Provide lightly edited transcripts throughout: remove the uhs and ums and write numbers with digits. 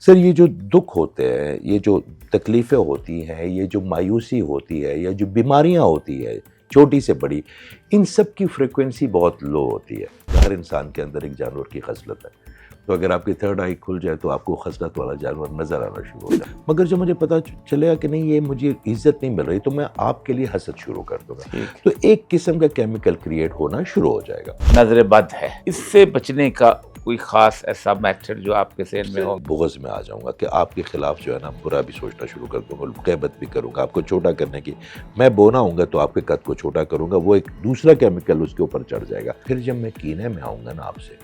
سر یہ جو دکھ ہوتے ہیں، یہ جو تکلیفیں ہوتی ہیں، یہ جو مایوسی ہوتی ہے یا جو بیماریاں ہوتی ہے چھوٹی سے بڑی، ان سب کی فریکوینسی بہت لو ہوتی ہے۔ ہر انسان کے اندر ایک جانور کی خصلت ہے، تو اگر آپ کی تھرڈ آئی کھل جائے تو آپ کو خصلت والا جانور نظر آنا شروع ہو جائے۔ مگر جب مجھے پتا چلے گا کہ نہیں یہ مجھے عزت نہیں مل رہی تو میں آپ کے لیے حسد شروع کر دوں گا، تو ایک قسم کا کیمیکل کریٹ ہونا شروع ہو جائے گا۔ نظر بد ہے، اس سے بچنے کا کوئی خاص ایسا میتھڈ جو آپ کے ذہن میں ہو؟ بغض میں آ جاؤں گا کہ آپ کے خلاف جو ہے نا برا بھی سوچنا شروع کر دوں گا، غیبت بھی کروں گا، آپ کو چھوٹا کرنے کی میں بونا ہوں گا تو آپ کے قد کو چھوٹا کروں گا، وہ ایک دوسرا کیمیکل اس کے اوپر چڑھ جائے گا۔ پھر جب میں کینے میں آؤں گا نا آپ سے،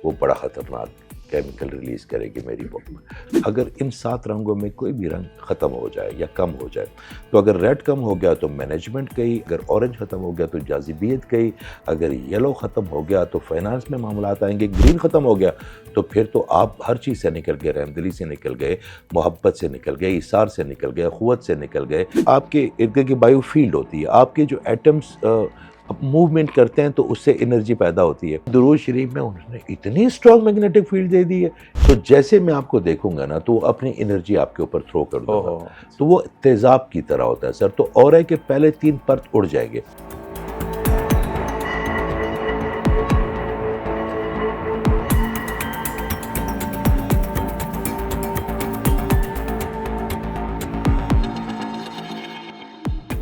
وہ بڑا خطرناک کیمیکل ریلیز کرے گی میری باڈی میں۔ اگر ان 7 رنگوں میں کوئی بھی رنگ ختم ہو جائے یا کم ہو جائے تو اگر ریڈ کم ہو گیا تو مینجمنٹ گئی، اگر اورنج ختم ہو گیا تو جاذبیت گئی، اگر یلو ختم ہو گیا تو فائنانس میں معاملات آئیں گے، گرین ختم ہو گیا تو پھر تو آپ ہر چیز سے نکل گئے، رحمدلی سے نکل گئے، محبت سے نکل گئے، ایثار سے نکل گئے، قوت سے نکل گئے۔ آپ کے ارد گرد کی بائیو فیلڈ ہوتی ہے، آپ کے جو ایٹمز موومنٹ کرتے ہیں تو اس سے انرجی پیدا ہوتی ہے۔ درود شریف میں انہوں نے اتنی اسٹرانگ میگنیٹک فیلڈ دے دی ہے، تو جیسے میں آپ کو دیکھوں گا نا تو اپنی انرجی آپ کے اوپر تھرو کر دوں گا، تو وہ تیزاب کی طرح ہوتا ہے سر، تو اورے کے پہلے 3 پرت اڑ جائیں گے۔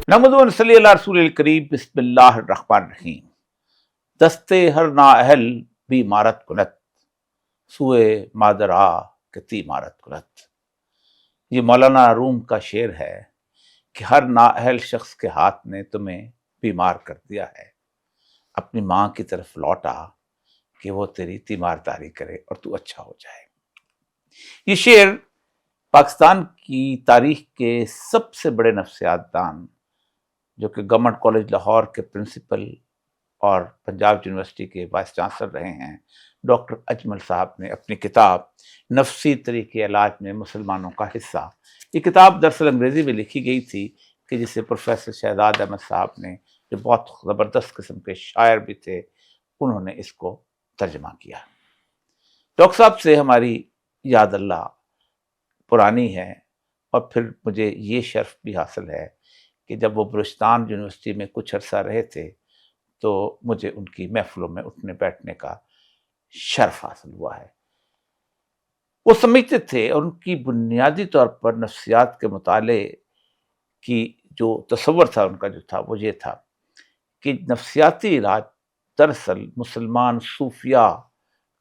نحمدہ و نصلی علی رسول الکریم، بسم اللہ الرحمن الرحیم۔ دستے ہر نااہل بھی مارت کنت، سوئے مادرا کتی مارت کنت۔ یہ مولانا روم کا شعر ہے کہ ہر نااہل شخص کے ہاتھ نے تمہیں بیمار کر دیا ہے، اپنی ماں کی طرف لوٹا کہ وہ تیری تیمارداری کرے اور تو اچھا ہو جائے۔ یہ شعر پاکستان کی تاریخ کے سب سے بڑے نفسیات دان، جو کہ گورنمنٹ کالج لاہور کے پرنسپل اور پنجاب یونیورسٹی کے وائس چانسلر رہے ہیں، ڈاکٹر اجمل صاحب نے اپنی کتاب نفسی طریقے علاج میں مسلمانوں کا حصہ، یہ کتاب دراصل انگریزی میں لکھی گئی تھی کہ جسے پروفیسر شہزاد احمد صاحب نے، جو بہت زبردست قسم کے شاعر بھی تھے، انہوں نے اس کو ترجمہ کیا۔ ڈاکٹر صاحب سے ہماری یاد اللہ پرانی ہے، اور پھر مجھے یہ شرف بھی حاصل ہے کہ جب وہ بلوچستان یونیورسٹی میں کچھ عرصہ رہے تھے تو مجھے ان کی محفلوں میں اٹھنے بیٹھنے کا شرف حاصل ہوا ہے۔ وہ سمجھتے تھے، اور ان کی بنیادی طور پر نفسیات کے مطالعے کی جو تصور تھا ان کا جو تھا وہ یہ تھا کہ نفسیاتی علاج دراصل مسلمان صوفیاء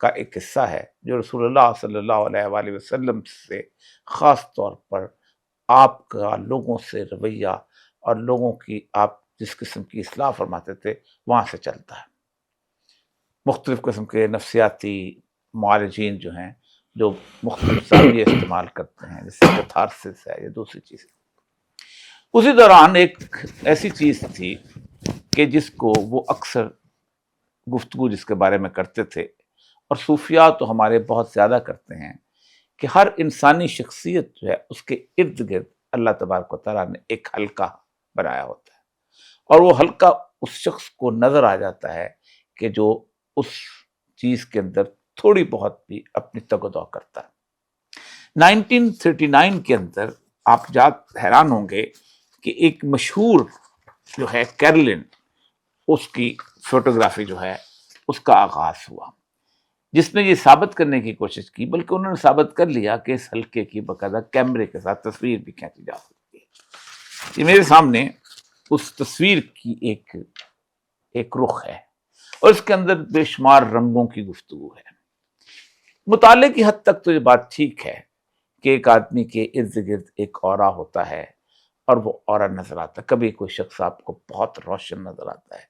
کا ایک حصہ ہے، جو رسول اللہ صلی اللہ علیہ وآلہ وسلم سے خاص طور پر آپ کا لوگوں سے رویہ اور لوگوں کی آپ جس قسم کی اصلاح فرماتے تھے وہاں سے چلتا ہے۔ مختلف قسم کے نفسیاتی معالجین جو ہیں، جو مختلف زاویے استعمال کرتے ہیں، جیسے کتھارسس ہے یا دوسری چیزیں۔ اسی دوران ایک ایسی چیز تھی کہ جس کو وہ اکثر گفتگو جس کے بارے میں کرتے تھے، اور صوفیاء تو ہمارے بہت زیادہ کرتے ہیں، کہ ہر انسانی شخصیت جو ہے اس کے ارد گرد اللہ تبارک و تعالیٰ نے ایک حلقہ بنایا ہوتا ہے، اور وہ حلقہ اس شخص کو نظر آ جاتا ہے کہ جو اس چیز کے اندر تھوڑی بہت بھی اپنی تگ و دو کرتا ہے۔ 1939 کے اندر آپ حیران ہوں گے کہ ایک مشہور جو ہے کیرولن، اس کی فوٹوگرافی جو ہے اس کا آغاز ہوا، جس نے یہ ثابت کرنے کی کوشش کی، بلکہ انہوں نے ثابت کر لیا کہ اس حلقے کی باقاعدہ کیمرے کے ساتھ تصویر بھی کھینچی جا سکتی ہے۔ یہ میرے سامنے اس تصویر کی ایک رخ ہے، اور اس کے اندر بے شمار رنگوں کی گفتگو ہے۔ مطالعے کی حد تک تو یہ بات ٹھیک ہے کہ ایک آدمی کے ارد گرد ایک اورا ہوتا ہے، اور وہ اورا نظر آتا ہے۔ کبھی کوئی شخص آپ کو بہت روشن نظر آتا ہے،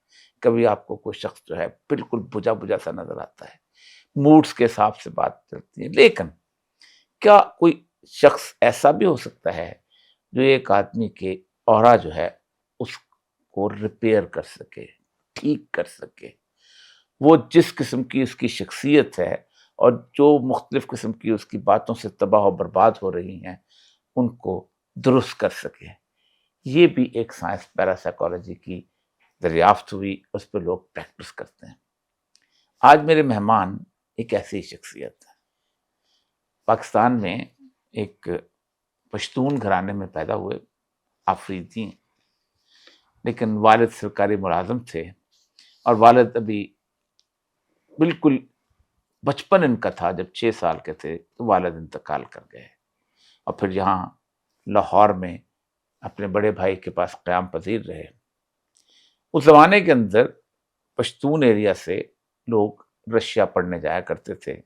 کبھی آپ کو کوئی شخص جو ہے بالکل بجھا بجھا سا نظر آتا ہے، موڈز کے حساب سے بات چلتی ہے۔ لیکن کیا کوئی شخص ایسا بھی ہو سکتا ہے جو ایک آدمی کے اورا جو ہے اس کو ریپیئر کر سکے، ٹھیک کر سکے؟ وہ جس قسم کی اس کی شخصیت ہے اور جو مختلف قسم کی اس کی باتوں سے تباہ و برباد ہو رہی ہیں، ان کو درست کر سکے؟ یہ بھی ایک سائنس پیراسائیکالوجی کی دریافت ہوئی، اس پہ لوگ پریکٹس کرتے ہیں۔ آج میرے مہمان ایک ایسی شخصیت ہے، پاکستان میں ایک پشتون گھرانے میں پیدا ہوئے، آفریدی ہیں، لیکن والد سرکاری ملازم تھے، اور والد ابھی بالکل بچپن ان کا تھا، جب 6 سال کے تھے تو والد انتقال کر گئے، اور پھر یہاں لاہور میں اپنے بڑے بھائی کے پاس قیام پذیر رہے۔ اس زمانے کے اندر پشتون ایریا سے لوگ رشیا پڑھنے جایا کرتے تھے،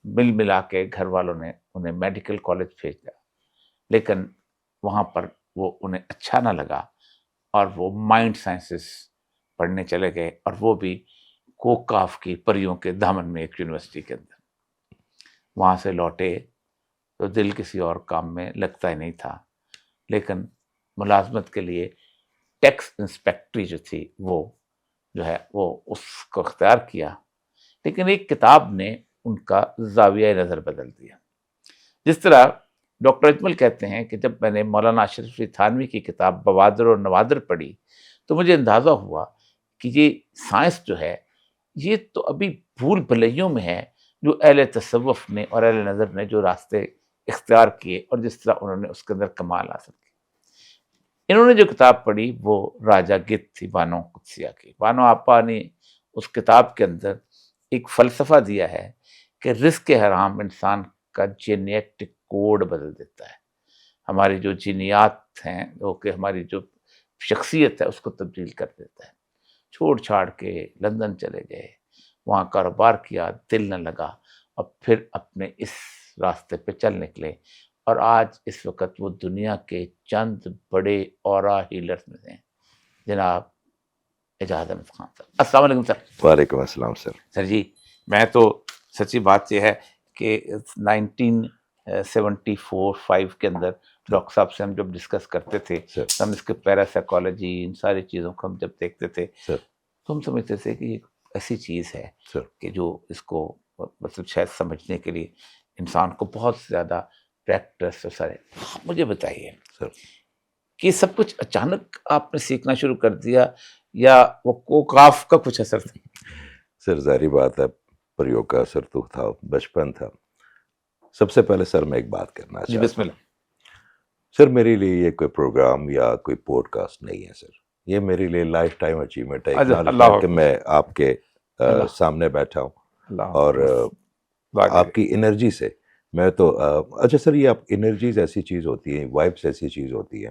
مل ملا کے گھر والوں نے انہیں میڈیکل کالج بھیجا، لیکن وہاں پر وہ انہیں اچھا نہ لگا اور وہ مائنڈ سائنسز پڑھنے چلے گئے، اور وہ بھی کوکاف کی پریوں کے دامن میں ایک یونیورسٹی کے اندر۔ وہاں سے لوٹے تو دل کسی اور کام میں لگتا ہی نہیں تھا، لیکن ملازمت کے لیے ٹیکس انسپیکٹری جو تھی وہ جو ہے وہ اس کو اختیار کیا، لیکن ایک کتاب نے ان کا زاویہ نظر بدل دیا۔ جس طرح ڈاکٹر اجمل کہتے ہیں کہ جب میں نے مولانا اشرف علی تھانوی کی کتاب بوادر اور نوادر پڑھی تو مجھے اندازہ ہوا کہ یہ سائنس جو ہے یہ تو ابھی بھول بھلیوں میں ہے، جو اہل تصوف نے اور اہل نظر نے جو راستے اختیار کیے اور جس طرح انہوں نے اس کے اندر کمال حاصل کیا۔ انہوں نے جو کتاب پڑھی وہ راجہ گت تھی، بانو قدسیہ کی۔ بانو آپا نے اس کتاب کے اندر ایک فلسفہ دیا ہے کہ رزق حرام انسان کا جینیٹک کوڈ بدل دیتا ہے، ہماری جو جینیات ہیں وہ کہ ہماری جو شخصیت ہے اس کو تبدیل کر دیتا ہے۔ چھوڑ چھاڑ کے لندن چلے گئے، وہاں کاروبار کیا، دل نہ لگا، اور پھر اپنے اس راستے پہ چل نکلے، اور آج اس وقت وہ دنیا کے چند بڑے اورا ہیلرز میں ہیں۔ جناب اعجاز احمد خان صاحب، السلام علیکم سر۔ وعلیکم السلام سر۔ سر جی، میں تو سچی بات یہ ہے کہ 1974-5 کے اندر ڈاکٹر صاحب سے ہم جب ڈسکس کرتے تھے سر تو ہم اس کے پیراسائیکالوجی ان ساری چیزوں کو ہم جب دیکھتے تھے سر تو ہم سمجھتے تھے کہ یہ ایسی چیز ہے سر کہ جو اس کو مطلب شاید سمجھنے کے لیے انسان کو بہت زیادہ پریکٹس اور سارے۔ مجھے بتائیے سر کہ یہ سب کچھ اچانک آپ نے سیکھنا شروع کر دیا یا وہ کوکاف کا کچھ اثر تھا؟ سر ظاہری بات ہے پریوں کا اثر تو تھا، بچپن تھا۔ سب سے پہلے سر میں ایک بات کرنا جی چاہتا بسم ہوں اللہ۔ سر، میرے لیے یہ کوئی پروگرام یا کوئی پوڈ کاسٹ نہیں ہے سر، یہ میرے لیے لائف ٹائم اچیومنٹ ہے، اللہ کہ میں آپ کے سامنے بیٹھا ہوں اللہ اور آپ کی انرجی سے میں تو اچھا سر، یہ آپ انرجیز ایسی چیز ہوتی ہیں، وائبس ایسی چیز ہوتی ہے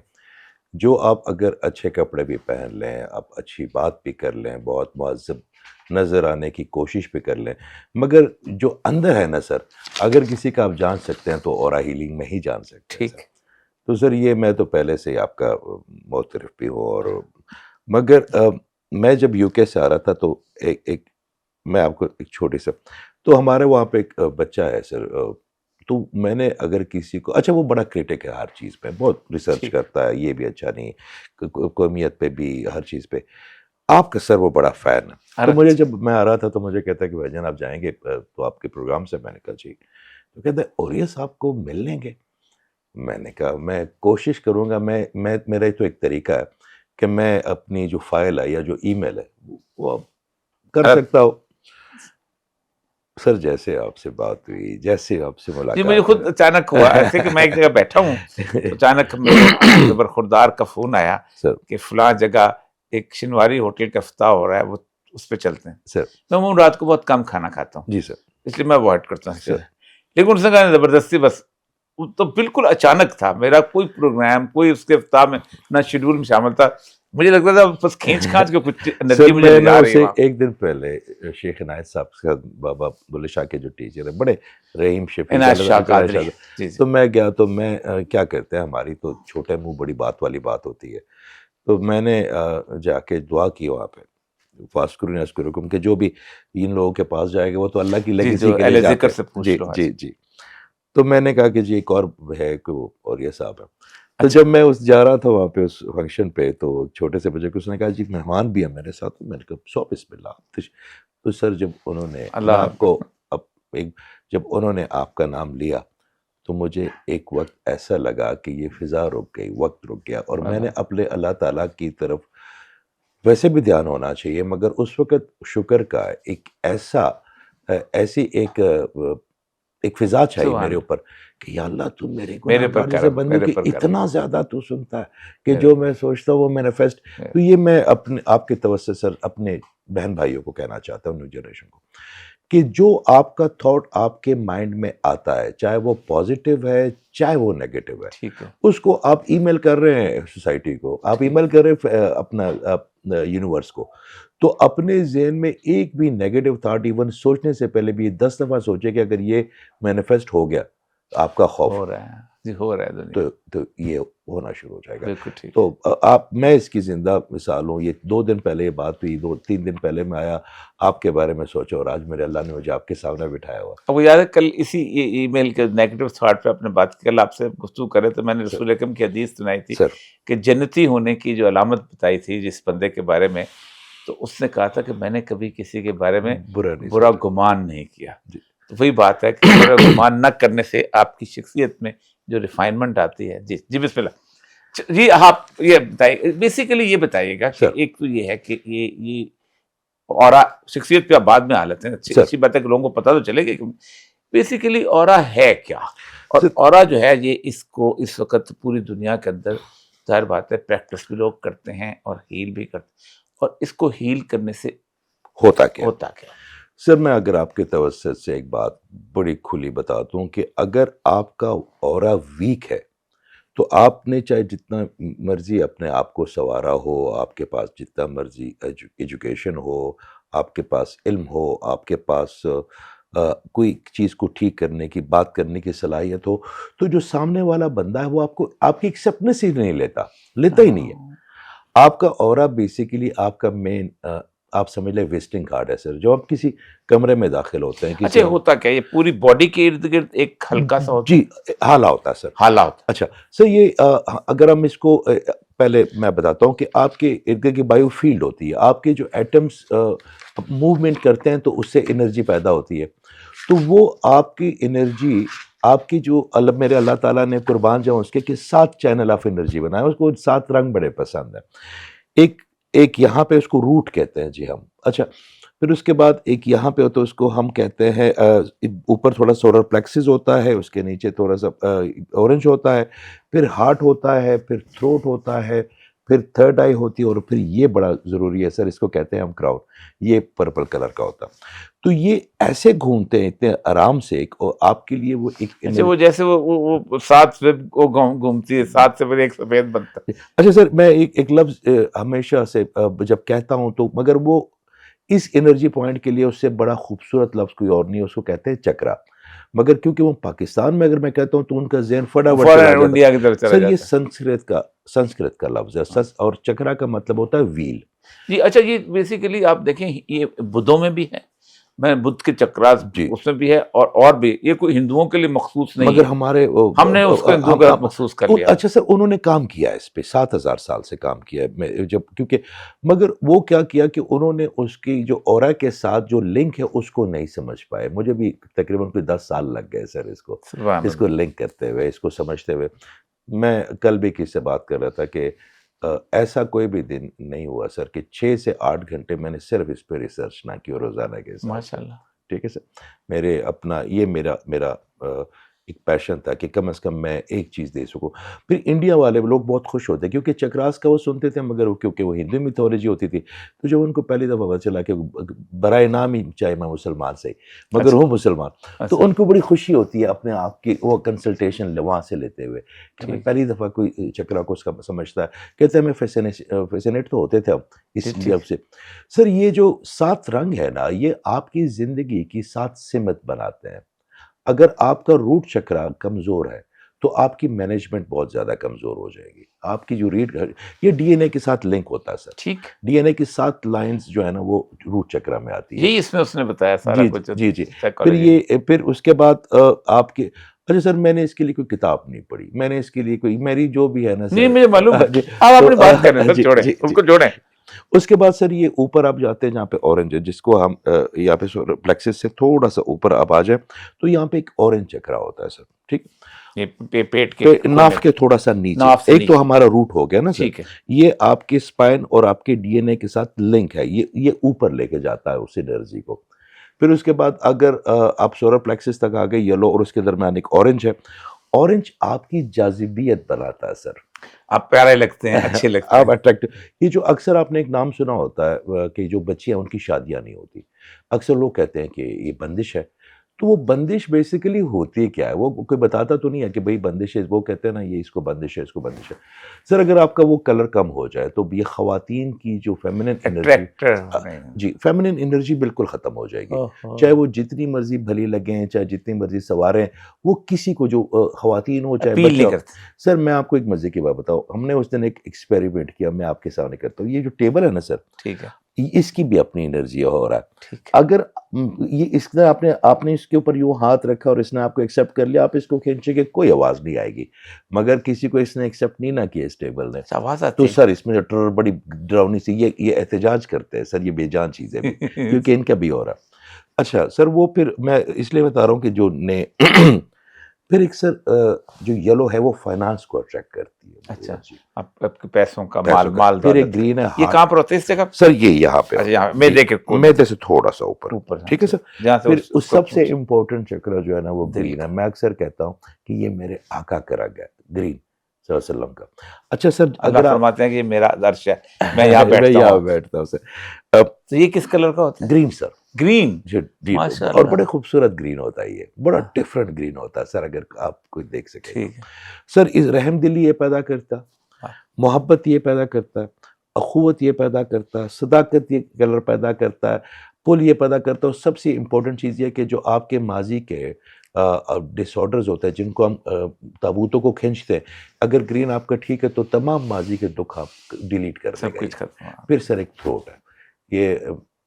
جو آپ اگر اچھے کپڑے بھی پہن لیں، آپ اچھی بات بھی کر لیں، بہت مہذب نظر آنے کی کوشش بھی کر لیں، مگر جو اندر ہے نا سر، اگر کسی کا آپ جان سکتے ہیں تو اورا ہیلنگ میں ہی جان سکتے ہیں ٹھیک۔ سر۔ تو سر یہ میں تو پہلے سے ہی آپ کا معترف بھی ہوں، اور مگر میں جب یو کے سے آ رہا تھا تو ایک میں آپ کو ایک چھوٹی سا، تو ہمارے وہاں پہ ایک بچہ ہے سر، تو میں نے اگر کسی کو، اچھا وہ بڑا کرٹک ہے ہر چیز پہ، بہت ریسرچ کرتا ہے، یہ بھی اچھا نہیں، قومیت پہ بھی ہر چیز پہ۔ آپ کا سر وہ بڑا فین ہے، تو مجھے جب میں آ رہا تھا تو مجھے کہتا ہے کہ بھائی جان آپ جائیں گے تو آپ کے پروگرام سے؟ میں نے کہا جی۔ تو کہتا ہے اوریہ صاحب کو مل لیں گے؟ میں نے کہا میں کوشش کروں گا، میرا تو ایک طریقہ ہے کہ میں اپنی جو فائل ہے یا جو ای میل ہے وہ کر سکتا ہوں۔ سر جیسے آپ سے بات ہوئی، جیسے آپ سے ملاقات، جی مجھے خود اچانک ہوا ایسے کہ میں ایک جگہ بیٹھا ہوں، اچانک میرے برخوردار کا فون آیا سر کہ فلاں جگہ ایک شنواری ہوٹل کا افتتاح ہو رہا ہے، وہ اس پہ چلتے ہیں۔ سر میں عموماً رات کو بہت کم کھانا کھاتا ہوں، جی سر اس لیے میں اوائڈ کرتا ہوں سر لیکن اس نے کہا زبردستی، بس تو بالکل اچانک تھا، میرا کوئی پروگرام، کوئی اس کے افتتاح میں نہ شیڈول میں شامل تھا، مجھے لگتا تھا بس کھینچ کھانچ کے کچھ انرجی مجھے میں لے جا رہی ہے اسے وہاں۔ ایک دن پہلے شیخ عنایت صاحب کا، بابا بلے شاہ کے جو ٹیچر ہیں، بڑے رحیم شفیق عنایت شاہ قادری، جی تو میں گیا تو میں کیا کرتے ہیں، ہماری تو چھوٹے منہ بڑی بات والی بات ہوتی ہے، تو میں نے جا کے دعا کی وہاں پہ، فاسکرون اسکرکم، کہ جو بھی ان لوگوں کے پاس جائے گا وہ تو اللہ کی لیگیسی کے لیے جاتے ہیں۔ جی جی جی۔ تو میں نے کہا کہ جی ایک اور ہے کہ وہ اوریہ صاحب ہے۔ تو جب میں جا رہا تھا وہاں پہ اس فنکشن پہ، تو چھوٹے سے بچے کو اس نے کہا جی مہمان بھی ہیں میرے ساتھ، میں نے کہا سو بسم اللہ۔ تو سر جب انہوں نے آپ کو جب انہوں نے آپ کا نام لیا تو مجھے ایک وقت ایسا لگا کہ یہ فضا رک گئی، وقت رک گیا، اور میں نے اپنے اللہ تعالیٰ کی طرف ویسے بھی دھیان ہونا چاہیے، مگر اس وقت شکر کا ایک ایسی ایک فضا چاہیے سبحان میرے اوپر کہ یا اللہ تو میرے میرے پر گناہگار جیسے کرم، بندوں میرے کی پر کرم۔ اتنا زیادہ تو سنتا ہے کہ میرے- جو میں سوچتا ہوں وہ مینیفیسٹ. میرے- تو یہ میں اپنے آپ کے توسط سر اپنے بہن بھائیوں کو کہنا چاہتا ہوں، نیو جنریشن کو، کہ جو آپ کا تھاٹ آپ کے مائنڈ میں آتا ہے، چاہے وہ پازیٹیو ہے چاہے وہ نیگیٹو ہے، ٹھیک ہے، اس کو آپ ای میل کر رہے ہیں سوسائٹی کو، آپ ای میل کر رہے ہیں اپنا یونیورس کو، تو اپنے ذہن میں ایک بھی نیگیٹو تھاٹ ایون سوچنے سے پہلے بھی 10 دفعہ سوچے کہ اگر یہ مینیفیسٹ ہو گیا آپ کا خوف، ہو رہا ہے جی، ہو رہا ہے دنیا، تو یہ ہونا شروع ہو جائے گا. بالکل ٹھیک. تو آپ، میں اس کی زندہ مثال ہوں. یہ 2 دن پہلے یہ بات ہوئی، 2-3 دن پہلے میں آیا آپ کے بارے میں سوچا اور آج میرے اللہ نے مجھے آپ کے سامنے بٹھایا ہوا. اب وہ یاد ہے کل اسی ای میل کے نیگیٹو تھاٹ پہ اپنے بات کی، کل آپ سے گفتگو کرے تو میں نے رسول اکرم کی حدیث سنائی تھی سر کہ جنتی ہونے کی جو علامت بتائی تھی جس بندے کے بارے میں، تو اس نے کہا تھا کہ میں نے کبھی کسی کے بارے میں برا نہیں برا سوچا. گمان نہیں کیا. جی. تو وہی بات ہے کہ برا گمان نہ کرنے سے آپ کی شخصیت میں جو ریفائنمنٹ آتی ہے. جی جی بسم اللہ. جی آپ یہ بتائیے، بیسیکلی یہ بتائیے گا کہ سر. ایک تو یہ ہے کہ یہ اورا شخصیت پہ آپ بعد میں آ لیتے ہیں، سر. اچھی بات ہے کہ لوگوں کو پتہ تو چلے گی کہ بیسیکلی اورا ہے کیا، اور سر. اورا جو ہے یہ اس کو اس وقت پوری دنیا کے اندر ظاہر بات ہے پریکٹس بھی لوگ کرتے ہیں اور ہیل بھی کرتے ہیں، اور اس کو ہیل کرنے سے ہوتا کیا؟ ہوتا کیا؟ سر میں اگر آپ کے توسط سے ایک بات بڑی کھلی بتاتا ہوں کہ اگر آپ کا اورا ویک ہے تو آپ نے چاہے جتنا مرضی اپنے آپ کو سنوارا ہو، آپ کے پاس جتنا مرضی ایجوکیشن ہو، آپ کے پاس علم ہو، آپ کے پاس کوئی چیز کو ٹھیک کرنے کی، بات کرنے کی صلاحیت ہو، تو جو سامنے والا بندہ ہے وہ آپ کو آپ کی ایکسیپٹنس ہی نہیں لیتا ہی نہیں ہے. آپ کا اورا بیسیکلی آپ کا مین، آپ سمجھ لیں وزٹنگ کارڈ ہے سر. جو آپ کسی کمرے میں داخل ہوتے ہیں، اچھا ہوتا کیا؟ یہ پوری باڈی کے ارد گرد ایک ہلکا سا ہوتا ہے؟ جی حالہ ہوتا ہے سر. حالہ ہوتا اچھا سر، یہ اگر ہم اس کو پہلے میں بتاتا ہوں کہ آپ کے ارد گرد کی بایو فیلڈ ہوتی ہے، آپ کے جو ایٹمز موومنٹ کرتے ہیں تو اس سے انرجی پیدا ہوتی ہے. تو وہ آپ کی انرجی، آپ کی جو میرے اللہ تعالیٰ نے قربان جاؤں اس کے کہ 7 چینل آف انرجی بنائے، اس کو 7 رنگ بڑے پسند ہیں. ایک یہاں پہ اس کو روٹ کہتے ہیں جی ہم. اچھا پھر اس کے بعد ایک یہاں پہ ہوتا ہے، اس کو ہم کہتے ہیں اوپر تھوڑا سولر پلیکسس ہوتا ہے، اس کے نیچے تھوڑا سا اورنج ہوتا ہے، پھر ہارٹ ہوتا ہے، پھر تھروٹ ہوتا ہے، پھر تھرڈ آئی ہوتی ہے، اور پھر یہ بڑا ضروری ہے سر، اس کو کہتے ہیں ہم کراؤن. یہ پرپل کلر کا ہوتا ہے. تو یہ ایسے گھومتے ہیں اتنے آرام سے، اور آپ کے لیے وہ ایک اچھا وہ جیسے وہ 7 گھومتی ہے، 7 سے پھر ایک سفید بنتا ہے. اچھا سر، میں ایک لفظ ہمیشہ سے جب کہتا ہوں تو، مگر وہ اس انرجی پوائنٹ کے لیے اس سے بڑا خوبصورت لفظ کوئی اور نہیں ہے، اس کو کہتے ہیں چکرا. مگر کیونکہ وہ پاکستان میں اگر میں کہتا ہوں تو ان کا ذہن فٹافٹ چلا جاتا انڈیا کی طرف ہے. چلا سر یہ جاتا ہے. سنسکرت کا لفظ ہے، اور چکرا کا مطلب ہوتا ہے ویل. جی اچھا، یہ بیسیکلی آپ دیکھیں یہ بدھوں میں بھی ہے، میں بدھ کے چکراس جی. اس میں بھی ہے، اور بھی یہ کوئی ہندوؤں کے لیے مخصوص نہیں مگر ہے، ہمارے ہم نے اس کو ہندوؤں کے مخصوص کر لیا. اچھا سر، انہوں نے کام کیا ہے اس پہ، 7000 سال سے کام کیا ہے جب، کیونکہ مگر وہ کیا کہ انہوں نے اس کی جو اورا کے ساتھ جو لنک ہے اس کو نہیں سمجھ پائے. مجھے بھی تقریباً کوئی 10 سال لگ گئے سر اس کو لنک کرتے ہوئے، اس کو سمجھتے ہوئے. میں کل بھی کسی سے بات کر رہا تھا کہ ایسا کوئی بھی دن نہیں ہوا سر کہ 6 سے 8 گھنٹے میں نے صرف اس پہ ریسرچ نہ کی روزانہ کے ساتھ. ماشاءاللہ. ٹھیک ہے سر، یہ میرا ایک پیشن تھا کہ کم از کم میں ایک چیز دے سکوں. پھر انڈیا والے لوگ بہت خوش ہوتے کیونکہ چکراس کا وہ سنتے تھے، مگر کیونکہ وہ ہندو میتھولوجی ہوتی تھی، تو جب ان کو پہلی دفعہ پتا چلا کہ برائے نام ہی چاہے میں مسلمان سے مگر ہوں مسلمان، تو ان کو بڑی خوشی ہوتی ہے اپنے آپ کی وہ کنسلٹیشن وہاں سے لیتے ہوئے کہ میں پہلی دفعہ کوئی چکرا کو اس کا سمجھتا ہے. کہتے ہیں میں فیسینیٹ تو ہوتے تھے ہم اس جب سے. سر یہ جو 7 رنگ ہے نا، یہ آپ کی زندگی کی 7 سمت بناتے ہیں. اگر آپ کا روٹ چکرا کمزور ہے تو آپ کی مینجمنٹ بہت زیادہ کمزور ہو جائے گی. آپ کی جو یہ ڈی این اے کے ساتھ لنک ہوتا ہے سر. ٹھیک. ڈی این اے کی 7 لائنز جو ہے نا وہ روٹ چکرا میں آتی ہے. یہی اس میں اس نے بتایا سارا کچھ. جی. پھر اس کے بعد آپ کے، اچھا سر میں نے اس کے لیے کوئی کتاب نہیں پڑھی، میں نے اس کے لیے کوئی، میری جو بھی ہے نا نہیں مجھے معلوم ہے، آپ اپنی بات کریں سر، چھوڑیں اس کو جوڑیں. اس کے بعد سر یہ اوپر آپ جاتے ہیں جہاں پہ اورنج ہے، جس کو ہم یہاں پہ پلیکسس سے تھوڑا سا اوپر آپ آ جائیں تو یہاں پہ ایک اورنج چکرا ہوتا ہے سر. ٹھیک، پیٹ کے ناف کے تھوڑا سا نیچے ایک تو ہمارا روٹ ہو گیا نا سر. یہ آپ کے اسپائن اور آپ کے ڈی این اے کے ساتھ لنک ہے، یہ اوپر لے کے جاتا ہے اس انرجی کو. پھر اس کے بعد اگر آپ سولر پلیکسس تک آ گئے یلو اور اس کے درمیان ایک اورنج ہے. اورنج آپ کی جاذبیت بناتا ہے سر. آپ پیارے لگتے ہیں, اچھے لگتے آپ ہیں. اٹریکٹ. یہ جو اکثر آپ نے ایک نام سنا ہوتا ہے کہ جو بچیاں ان کی شادیاں نہیں ہوتی, اکثر لوگ کہتے ہیں کہ یہ بندش ہے. تو وہ بندش بیسیکلی ہوتی کیا ہے, وہ کوئی بتاتا تو نہیں ہے کہ بھئی بندش ہے, وہ کہتے ہیں نا یہ اس کو بندش ہے, اس کو بندش ہے. سر اگر آپ کا وہ کلر کم ہو جائے تو یہ خواتین کی جو فیمنن انرجی, جی فیمنن انرجی بالکل ختم ہو جائے گی. چاہے وہ جتنی مرضی بھلی لگیں, چاہے جتنی مرضی سواریں, وہ کسی کو جو خواتین ہو چاہے اپیل نہیں بچہ. کرتے. سر میں آپ کو ایک مزے کی بات بتاؤں, ہم نے اس دن ایک ایکسپیریمنٹ کیا, میں آپ کے سامنے کرتا ہوں. یہ جو ٹیبل ہے نا سر, ٹھیک ہے, اس کی بھی اپنی انرجی ہو رہا ہے. ٹھیک ہے. اگر یہ اس نے آپ نے اس کے اوپر یوں ہاتھ رکھا اور اس نے آپ کو ایکسیپٹ کر لیا, آپ اس کو کھینچے کہ کوئی آواز نہیں آئے گی. مگر کسی کو اس نے ایکسیپٹ نہیں نہ کیا اس ٹیبل نے, آواز تو آتی سر اس میں جو بڑی ڈراؤنی سی یہ احتجاج کرتے ہیں سر, یہ بے جان چیزیں بھی, کیونکہ ان کا بھی ہو رہا. اچھا سر, وہ پھر میں اس لیے بتا رہا ہوں کہ جو نے پھر ایک سر جو یلو ہے وہ فائنانس کو اٹریکٹ کرتی ہے. اچھا, آپ کے پیسوں کا پیسوں کا. مال پھر دولت. ایک گرین ہے, یہ کہاں پر ہوتا ہے اس جگہ؟ سر یہ یہاں پہ اچھا, یہاں میں دیکھ کے میدے سے تھوڑا سا اوپر, ٹھیک ہے سر. جہاں سے پھر اس سب سے امپورٹنٹ چکر جو ہے نا وہ گرین ہے. میں اکثر کہتا ہوں کہ یہ میرے آقا کا رنگ ہے, گرین صلی اللہ علیہ وسلم کا. اچھا سر, اللہ اگر فرماتے ہیں کہ یہ میرا عرش ہے, میں یہاں بیٹھتا ہوں سر. تو یہ کس کلر کا ہوتا ہے؟ گرین سر, گرین. جی, ماشاء اور اللہ. بڑے خوبصورت گرین ہوتا ہے, یہ بڑا ڈفرنٹ گرین ہوتا ہے سر, اگر آپ کوئی دیکھ سکیں. ٹھیک ہے سر, اس رحم دلی یہ پیدا کرتا, محبت یہ پیدا کرتا ہے, اخوت یہ پیدا کرتا ہے, صداقت یہ کلر پیدا کرتا ہے, پل یہ پیدا کرتا ہے. اور سب سے امپورٹنٹ چیز یہ کہ جو آپ کے ماضی کے ڈس آرڈرز ہوتے ہیں جن کو ہم تابوتوں کو کھینچتے ہیں, اگر گرین آپ کا ٹھیک ہے تو تمام ماضی کے دکھ آپ ڈیلیٹ کر دے سب گا. کچھ ختم. پھر سر ایک تھروٹ ہے, یہ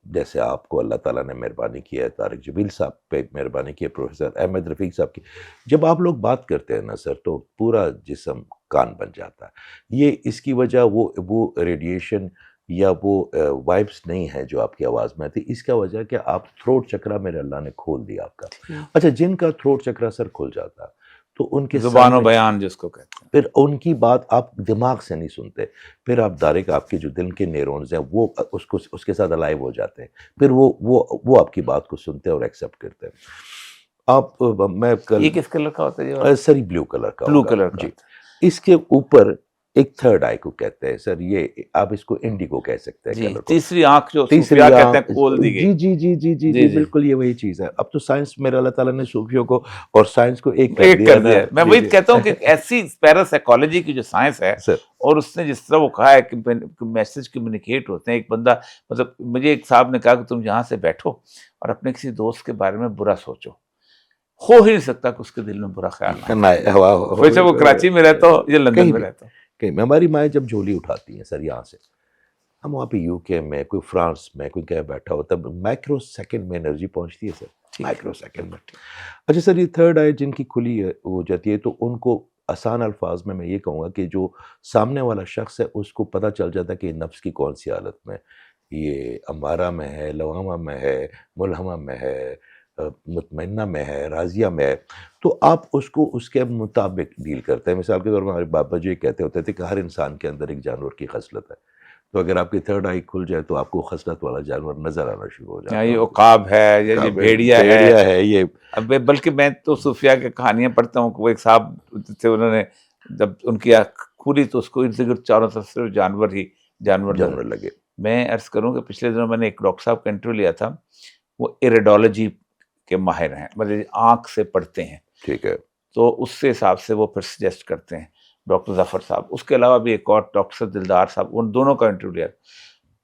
جیسے آپ کو اللہ تعالیٰ نے مہربانی کی ہے, طارق جبیل صاحب پہ مہربانی کی ہے, پروفیسر احمد رفیق صاحب کی. جب آپ لوگ بات کرتے ہیں نا سر تو پورا جسم کان بن جاتا ہے. یہ اس کی وجہ وہ ریڈیشن یا وہ وائبس نہیں ہے جو آپ کی آواز میں آتی, اس کا وجہ کہ آپ تھروٹ چکرا میرے اللہ نے کھول دیا آپ کا. اچھا, جن کا تھروٹ چکرا سر کھل جاتا ہے تو ان کے زبان و بیان جس کو کہتے ہیں, پھر ان کی بات آپ دماغ سے نہیں سنتے, پھر آپ ڈائریکٹ آپ کے جو دل کے نیورونز ہیں وہ اس کے ساتھ الائیو ہو جاتے ہیں, پھر وہ آپ کی بات کو سنتے ہیں اور ایکسیپٹ کرتے ہیں. آپ میں کل, یہ کس کلر کا ہوتا ہے؟ سر یہ بلیو کلر کا, بلو کلر کا. جی. اس کے اوپر ایک تھرڈ آئی کو کہتے ہیں سر, یہ آپ اس کو انڈیگو کہہ سکتے ہیں جی, کلر کو. تیسری آنکھ جو تیسری صوفیاء کہتے ہیں کھول دی گئی. جی جی جی جی جی بالکل یہ وہی چیز ہے. اب تو سائنس میرے اللہ تعالیٰ نے صوفیوں کو اور سائنس کو ایک کر دیا. میں وہی کہتا ہوں کہ ایسی پیراسائیکالوجی کی جو سائنس ہے, اور اس نے جس طرح وہ کہا ہے کہ میسج کمیونیکیٹ ہوتے ہیں. ایک بندہ, مطلب مجھے ایک صاحب نے کہا کہ تم یہاں سے بیٹھو اور اپنے کسی دوست کے بارے میں برا سوچو, ہو ہی نہیں سکتا کہ اس کے دل میں برا خیال نہ ہو, چاہے وہ کراچی میں رہتا ہو یا لندن میں رہتا ہو. ہماری مائیں جب جھولی اٹھاتی ہیں سر یہاں سے, ہم وہاں پہ یو کے میں, کوئی فرانس میں, کوئی کہیں بیٹھا ہو, تب مائکرو سیکنڈ میں انرجی پہنچتی ہے سر, مائکرو سیکنڈ میں. اچھا سر, یہ تھرڈ آئی جن کی کھلی ہو جاتی ہے تو ان کو آسان الفاظ میں یہ کہوں گا کہ جو سامنے والا شخص ہے اس کو پتہ چل جاتا ہے کہ نفس کی کون سی حالت میں, یہ امارہ میں ہے, لوامہ میں ہے, ملہمہ میں ہے, مطمئنہ میں ہے, راضیہ میں ہے. تو آپ اس کو اس کے مطابق ڈیل کرتے ہیں. مثال کے طور پر ہمارے بابا جی کہتے ہوتے تھے کہ ہر انسان کے اندر ایک جانور کی خصلت ہے, تو اگر آپ کی تھرڈ آئی کھل جائے تو آپ کو خصلت والا جانور نظر آنا شروع ہو جاتا ہے. یہ عقاب ہے, یہ بھیڑیا ہے, یہ بلکہ میں تو صوفیاء کی کہانیاں پڑھتا ہوں کہ وہ ایک صاحب تھے, انہوں نے جب ان کی آنکھ کھلی تو اس کو ارد گرد چاروں طرف صرف جانور لگے. میں عرض کروں کہ پچھلے دنوں میں نے ایک ڈاکٹر صاحب کا انٹرویو لیا تھا, وہ ایریڈالوجی کے ماہر ہیں, مطلب آنکھ سے پڑھتے ہیں. ٹھیک ہے. تو اس سے حساب سے وہ پھر سجیسٹ کرتے ہیں, ڈاکٹر ظفر صاحب. اس کے علاوہ بھی ایک اور ڈاکٹر دلدار صاحب, ان دونوں کا انٹرویو لیا.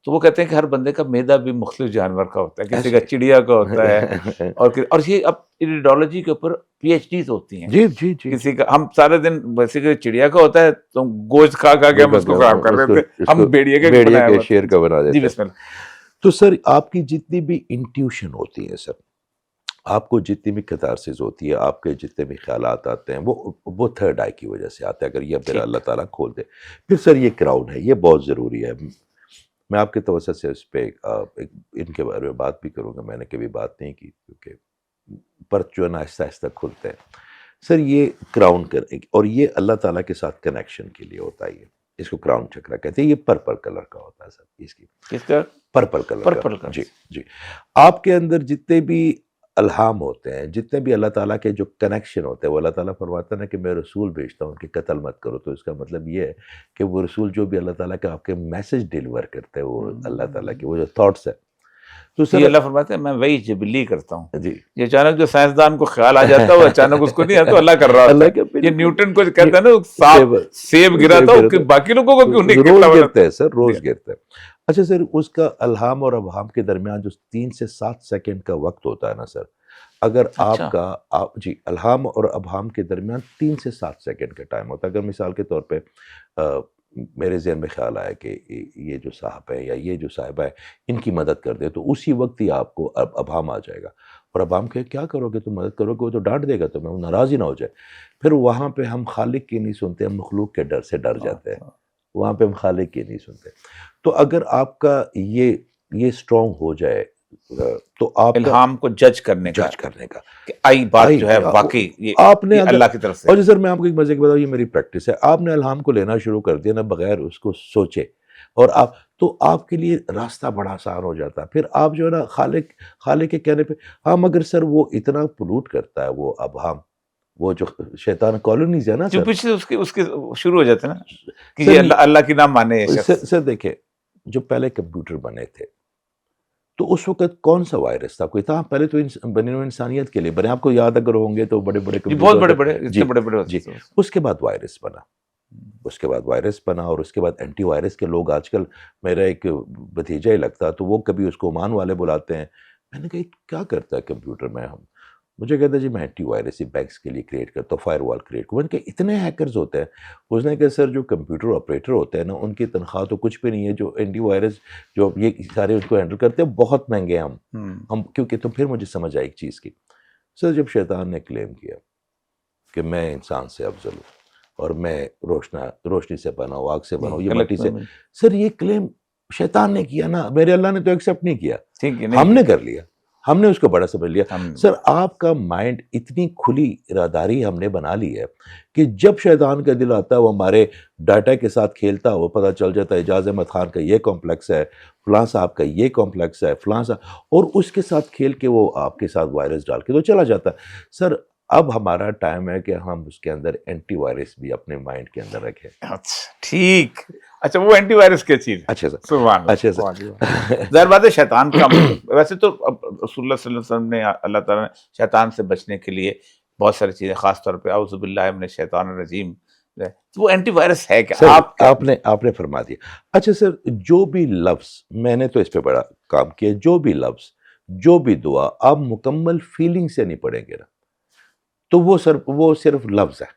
تو وہ کہتے ہیں کہ ہر بندے کا معدہ بھی مختلف جانور کا ہوتا ہے, کسی کا چڑیا کا ہوتا ہے, اور یہ اب ایریڈالوجی کے اوپر پی ایچ ڈیز ہوتی ہیں. جی جی جی. کسی کا, ہم سارے دن ویسے کہ چڑیا کا ہوتا ہے تو گوشت کھا کے ہم اس کو خراب کر رہے تھے, ہم بیڑیے کے شیر کا بنا دیتے. جی بسم اللہ. تو سر آپ کی جتنی بھی انٹیوشن ہوتی ہے سر, آپ کو جتنی بھی کتارسز ہوتی ہے, آپ کے جتنے بھی خیالات آتے ہیں وہ تھرڈ آئی کی وجہ سے آتے ہیں, اگر یہ میرا اللہ تعالیٰ کھول دے. پھر سر یہ کراؤن ہے, یہ بہت ضروری ہے. میں آپ کے توسط سے اس پہ ان کے بارے میں بات بھی کروں گا, میں نے کبھی بات نہیں کی کیونکہ پرت جو ہے نا آہستہ آہستہ کھلتے ہیں. سر یہ کراؤن کرنے اور یہ اللہ تعالیٰ کے ساتھ کنیکشن کے لیے ہوتا ہے. اس کو کراؤن چکرا کہتے ہیں. یہ پرپل کلر کا ہوتا ہے سر. اس کی کس کا؟ پرپل کلر پرپل کا. کا. جی جی. آپ کے اندر جتنے بھی الہام ہوتے ہیں, جتنے بھی اللہ تعالیٰ کے جو کنیکشن ہوتے ہیں, وہ اللہ تعالیٰ فرماتا ہے کہ میں رسول بھیجتا ہوں ان کے قتل مت کرو. تو اس کا مطلب یہ ہے کہ وہ رسول جو بھی اللہ تعالیٰ کا آپ کے میسج ڈیلیور کرتے ہیں, وہ اللہ تعالیٰ کے وہ جو تھاٹس ہیں. تو یہ اللہ فرماتے ہیں میں وہی جبلی کرتا ہوں. جی, یہ اچانک جو سائنسدان کو خیال آ جاتا ہے وہ اچانک اس کو نہیں آتا, اللہ کر رہا ہوتا ہے. یہ نیوٹن کو کہتا ہے نا سیب گرا تھا, باقی لوگوں کو کیوں نہیں روز گرتا؟ گرتے ہیں سر, روز گرتے ہیں. اچھا سر, اس کا الہام اور ابہام کے درمیان جو 3 سے 7 سیکنڈ کا وقت ہوتا ہے نا سر, اگر آپ کا جی الہام اور ابہام کے درمیان 3 سے 7 سیکنڈ کا ٹائم ہوتا ہے. اگر مثال کے طور پہ میرے ذہن میں خیال آیا کہ یہ جو صاحب ہے یا یہ جو صاحبہ ہے ان کی مدد کر دے, تو اسی وقت ہی آپ کو ابہام آ جائے گا. اور ابہام کہ کیا کرو گے, تم مدد کرو گے, وہ تو ڈانٹ دے گا تمہیں, وہ ناراض ہی نہ ہو جائے. پھر وہاں پہ ہم خالق کی نہیں سنتے, ہم مخلوق کے ڈر سے ڈر جاتے ہیں. وہاں پہ ہم خالق کی نہیں سنتے. تو اگر آپ کا یہ اسٹرانگ ہو جائے تو آپ الہام کو جج کرنے کا کہ آئی بات جو ہے واقعی یہ آپ نے اللہ کی طرف سے. اور سر میں آپ کو ایک مزے کی بتاؤں, یہ میری پریکٹس ہے. آپ نے الہام کو لینا شروع کر دیا نا بغیر اس کو سوچے, اور آپ کے لیے راستہ بڑا آسان ہو جاتا ہے. پھر آپ جو ہے نا خالق کے کہنے پہ ہاں, مگر سر وہ اتنا پلوٹ کرتا ہے وہ ابہام, وہ جو شیطان کالونیز ہے نا جو سر, پیچھے اس کے شروع ہو جاتے ہیں نا کہ یہ اللہ کی نام مانے. سر دیکھیں, جو پہلے کمپیوٹر بنے تھے تو اس وقت کون سا وائرس تھا؟ کوئی تھا؟ پہلے تو بنے ہوئے انسانیت کے لیے بنے. آپ کو یاد اگر ہوں گے تو بڑے بڑے بہت بڑے بڑے جی. اس کے بعد وائرس بنا, اور اس کے بعد اینٹی وائرس کے لوگ آج کل, میرا ایک بھتیجا ہی لگتا تو وہ کبھی اس کو عمان والے بلاتے ہیں. میں نے کہا کیا کرتا ہے کمپیوٹر میں؟ مجھے کہتا ہے جی میں اینٹی وائرس ہی بینکس کے لیے کریٹ کرتا ہوں, فائر وال کریٹ کرتا ہوں. میں نے کہا اتنے ہیکرز ہوتے ہیں؟ اس نے کہا سر جو کمپیوٹر آپریٹر ہوتے ہیں نا ان کی تنخواہ تو کچھ بھی نہیں ہے, جو اینٹی وائرس جو یہ سارے ان کو ہینڈل کرتے ہیں بہت مہنگے ہیں ہم کیونکہ. تو پھر مجھے سمجھ آئی ایک چیز کی سر, جب شیطان نے کلیم کیا کہ میں انسان سے افضل ہوں اور میں روشنی سے بنا ہوں, آگ سے بنا ہوں, یہ مٹی سے, سر یہ کلیم شیطان نے کیا نا, میرے اللہ نے تو ایکسیپٹ نہیں کیا, ہم نے کر لیا, ہم نے اس کو بڑا سمجھ لیا. سر آپ کا مائنڈ اتنی کھلی اراداری ہم نے بنا لی ہے کہ جب شیطان کا دل آتا ہے وہ ہمارے ڈاٹا کے ساتھ کھیلتا ہے, وہ پتہ چل جاتا ہے اعجاز احمد خان کا یہ کمپلیکس ہے, فلاں صاحب کا یہ کمپلیکس ہے, فلاں صاحب, اور اس کے ساتھ کھیل کے وہ آپ کے ساتھ وائرس ڈال کے تو چلا جاتا ہے. سر اب ہمارا ٹائم ہے کہ ہم اس کے اندر اینٹی وائرس بھی اپنے مائنڈ کے اندر رکھیں. ٹھیک, اچھا وہ اینٹی وائرس کیا چیز؟ اچھا سر, سبحان اللہ. اچھا سر, ظاہر بات ہے شیطان کا ویسے تو رسول اللہ صلی اللہ علیہ وسلم نے, اللہ تعالیٰ نے شیطان سے بچنے کے لیے بہت ساری چیزیں, خاص طور پہ اعوذ باللہ من الشیطان الرجیم, وہ اینٹی وائرس ہے کیا؟ آپ نے فرما دیا. اچھا سر, جو بھی لفظ, میں نے تو اس پہ بڑا کام کیا, جو بھی لفظ, جو بھی دعا آپ مکمل فیلنگ سے نہیں پڑھیں گے نا تو وہ صرف لفظ ہے,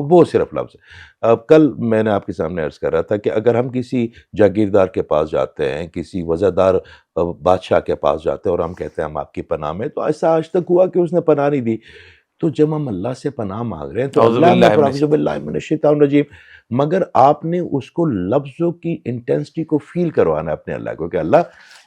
وہ صرف لفظ ہے. کل میں نے آپ کے سامنے عرض کر رہا تھا کہ اگر ہم کسی جاگیردار کے پاس جاتے ہیں, کسی وزادار بادشاہ کے پاس جاتے ہیں اور ہم کہتے ہیں ہم آپ کی پناہ میں, تو ایسا آج تک ہوا کہ اس نے پناہ نہیں دی. تو جب ہم اللہ سے پناہ مانگ رہے ہیں تو اعوذ باللہ من الشیطان الرجیم, مگر آپ نے اس کو لفظوں کی انٹینسٹی کو فیل کروانا ہے اپنے اللہ کو کہ اللہ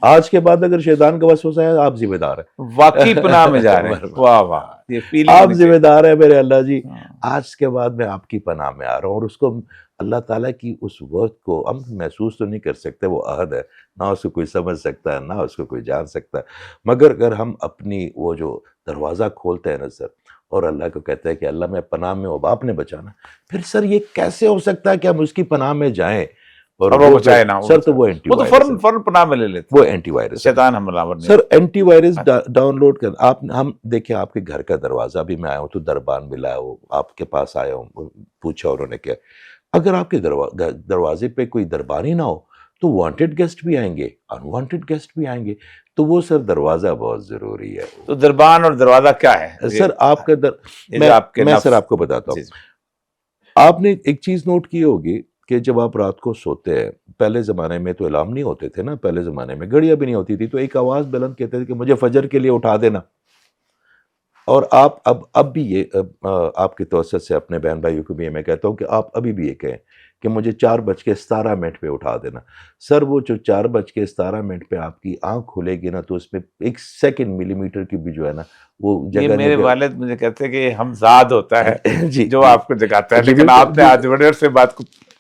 آج کے بعد اگر شیطان کا وسوسہ ہے آپ ذمہ دار ہیں, واقعی پناہ میں جا رہے ہیں, واہ واہ, یہ فیلنگ آپ ذمہ دار ہیں میرے اللہ جی, آج کے بعد میں آپ کی پناہ میں آ رہا ہوں. اور اس کو اللہ تعالیٰ کی اس ورڈ کو ہم محسوس تو نہیں کر سکتے, وہ عہد ہے, نہ اس کو کوئی سمجھ سکتا ہے, نہ اس کو کوئی جان سکتا ہے, مگر اگر ہم اپنی وہ جو دروازہ کھولتے ہیں نا سر, اور اللہ کو کہتے ہیں کہ اللہ میں پناہ میں ہوں, آپ نے بچانا, پھر سر یہ کیسے ہو سکتا ہے کہ ہم اس کی پناہ میں جائیں اور وہ بچائے نا سر؟ تو وہ اینٹی وائرس, وہ فوراً پناہ میں لے لیتے, وہ اینٹی وائرس شیطان حملہ آور نہیں. سر اینٹی وائرس ڈاؤن لوڈ کر آپ, ہم دیکھیں آپ کے گھر کا دروازہ, بھی میں آیا ہوں تو دربان ملا ہے, وہ آپ کے پاس آیا ہوں, پوچھا انہوں نے کیا, اگر آپ کے دروازے پہ کوئی دربانی نہ ہو تو وانٹڈ گیسٹ بھی آئیں گے, انوانٹڈ گیسٹ بھی آئیں گے, تو وہ سر دروازہ بہت ضروری ہے. تو دربان اور دروازہ کیا ہے سر؟ آپ کا میں سر آپ کو بتاتا ہوں. آپ نے ایک چیز نوٹ کی ہوگی کہ جب آپ رات کو سوتے ہیں, پہلے زمانے میں تو الارم نہیں ہوتے تھے نا, پہلے زمانے میں گھڑیاں بھی نہیں ہوتی تھی, تو ایک آواز بلند کہتے تھے کہ مجھے فجر کے لیے اٹھا دینا. اور آپ اب بھی یہ آپ کی توسط سے اپنے بہن بھائیوں کو بھی یہ میں کہتا ہوں کہ آپ ابھی بھی یہ کہیں کہ مجھے 4:17 پہ اٹھا دینا. سر وہ جو 4:17 پہ آپ کی آنکھ کھلے گی نا, تو اس میں 1 سیکنڈ ملی میٹر کی بھی جو ہے نا وہ جگہ, میرے والد مجھے کہتے ہیں کہ ہم زاد ہوتا ہے جی جو آپ کو جگاتا ہے, لیکن آپ نے آج بڑے سے بات کو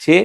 6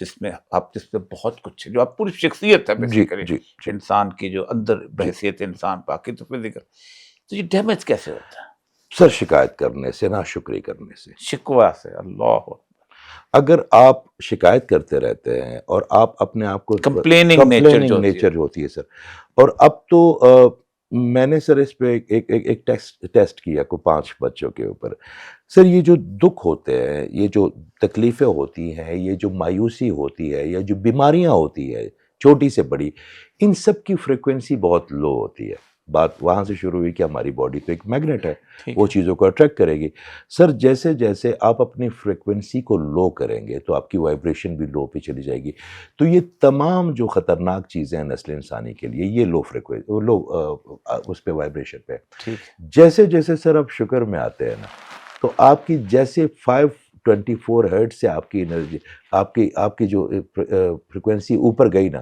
جس میں بہت کچھ ہے، جو آپ پوری شخصیت ہے بیسیکلی جی انسان کی، جو اندر بحیثیت انسان باقی تو فزیکل، تو یہ ڈیمیج کیسے ہوتا ہے؟ سر شکایت کرنے سے، ناشکری کرنے سے. شکوہ سے. اللہ اگر آپ شکایت کرتے رہتے ہیں اور آپ اپنے آپ کو Complaining nature جو ہوتی ہے. نیچر جو ہوتی ہے سر. اور اب تو میں نے سر اس پہ ایک ٹیسٹ کیا کو 5 بچوں کے اوپر. سر یہ جو دکھ ہوتے ہیں، یہ جو تکلیفیں ہوتی ہیں، یہ جو مایوسی ہوتی ہے، یا جو بیماریاں ہوتی ہے چھوٹی سے بڑی، ان سب کی فریکوینسی بہت لو ہوتی ہے. بات وہاں سے شروع ہوئی کہ ہماری باڈی پہ ایک میگنیٹ ہے، وہ چیزوں کو اٹریکٹ کرے گی. سر جیسے جیسے آپ اپنی فریکوینسی کو لو کریں گے تو آپ کی وائبریشن بھی لو پہ چلی جائے گی. تو یہ تمام جو خطرناک چیزیں ہیں نسل انسانی کے لیے، یہ لو فریکوینسی، لو اس پہ وائبریشن پہ. جیسے جیسے سر آپ شکر میں آتے ہیں نا، تو آپ کی جیسے 524 ہرٹز سے آپ کی انرجی، آپ کی جو فریکوینسی اوپر گئی نا،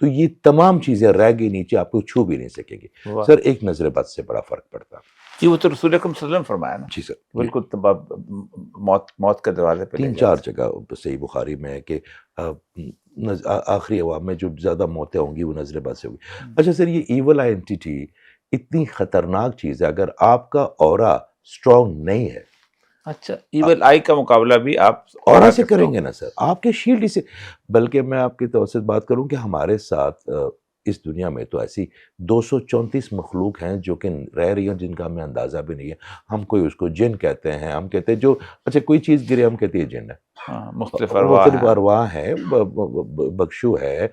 تو یہ تمام چیزیں رہ گئی نیچے، آپ کو چھو بھی نہیں سکیں گی. سر ایک نظر بد سے بڑا فرق پڑتا. جی وہ تو رسول اکرم صلی اللہ علیہ وسلم فرمایا نا. جی سر بالکل موت کے دروازے پہ 3-4 جگہ صحیح بخاری میں ہے کہ آخری ایام میں جو زیادہ موتیں ہوں گی وہ نظر بد سے ہوگی. اچھا سر، یہ ایول آئیڈینٹی اتنی خطرناک چیز ہے. اگر آپ کا اورا اسٹرانگ نہیں ہے، اچھا ایول آئی کا مقابلہ بھی آپ اورا سے کریں گے نا سر، آپ کے شیلڈ سے. بلکہ میں آپ کی توسط بات کروں کہ ہمارے ساتھ اس دنیا میں تو ایسی 234 مخلوق ہیں جو کہ رہ رہی ہیں، جن کا ہمیں اندازہ بھی نہیں ہے. ہم کوئی اس کو جن کہتے ہیں، ہم کہتے ہیں جو اچھا کوئی چیز گرے ہم کہتے ہیں جن ہے. مختلف ارواح ہے، بخشو ہے،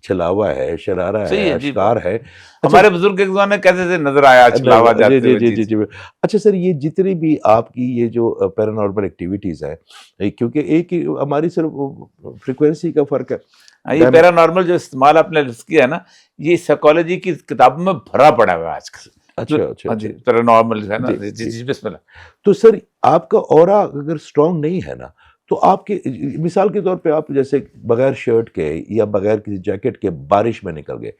چھلاوا ہے، شرارہ ہے، اشکار ہے. ہمارے بزرگ ایک زمانے کہتے تھے نظر آیا چھلاوا جاتے ہوئے. جی. اچھا سر، یہ جتنی بھی آپ کی یہ جو پیرانارمل ایکٹیویٹیز ہیں، کیونکہ ایک ہی ہماری صرف فریکوینسی کا فرق ہے. یہ پیرانارمل جو استعمال آپ نے کیا ہے نا، یہ سائیکالوجی کی کتابوں میں بھرا پڑا ہوا ہے آج کل. اچھا پیرانارمل ہے نا. جی بسم اللہ. تو سر آپ کا اورا اگر اسٹرانگ نہیں ہے نا، تو آپ کے مثال کے طور پہ آپ جیسے بغیر شرٹ کے یا بغیر کسی جیکٹ کے بارش میں نکل گئے،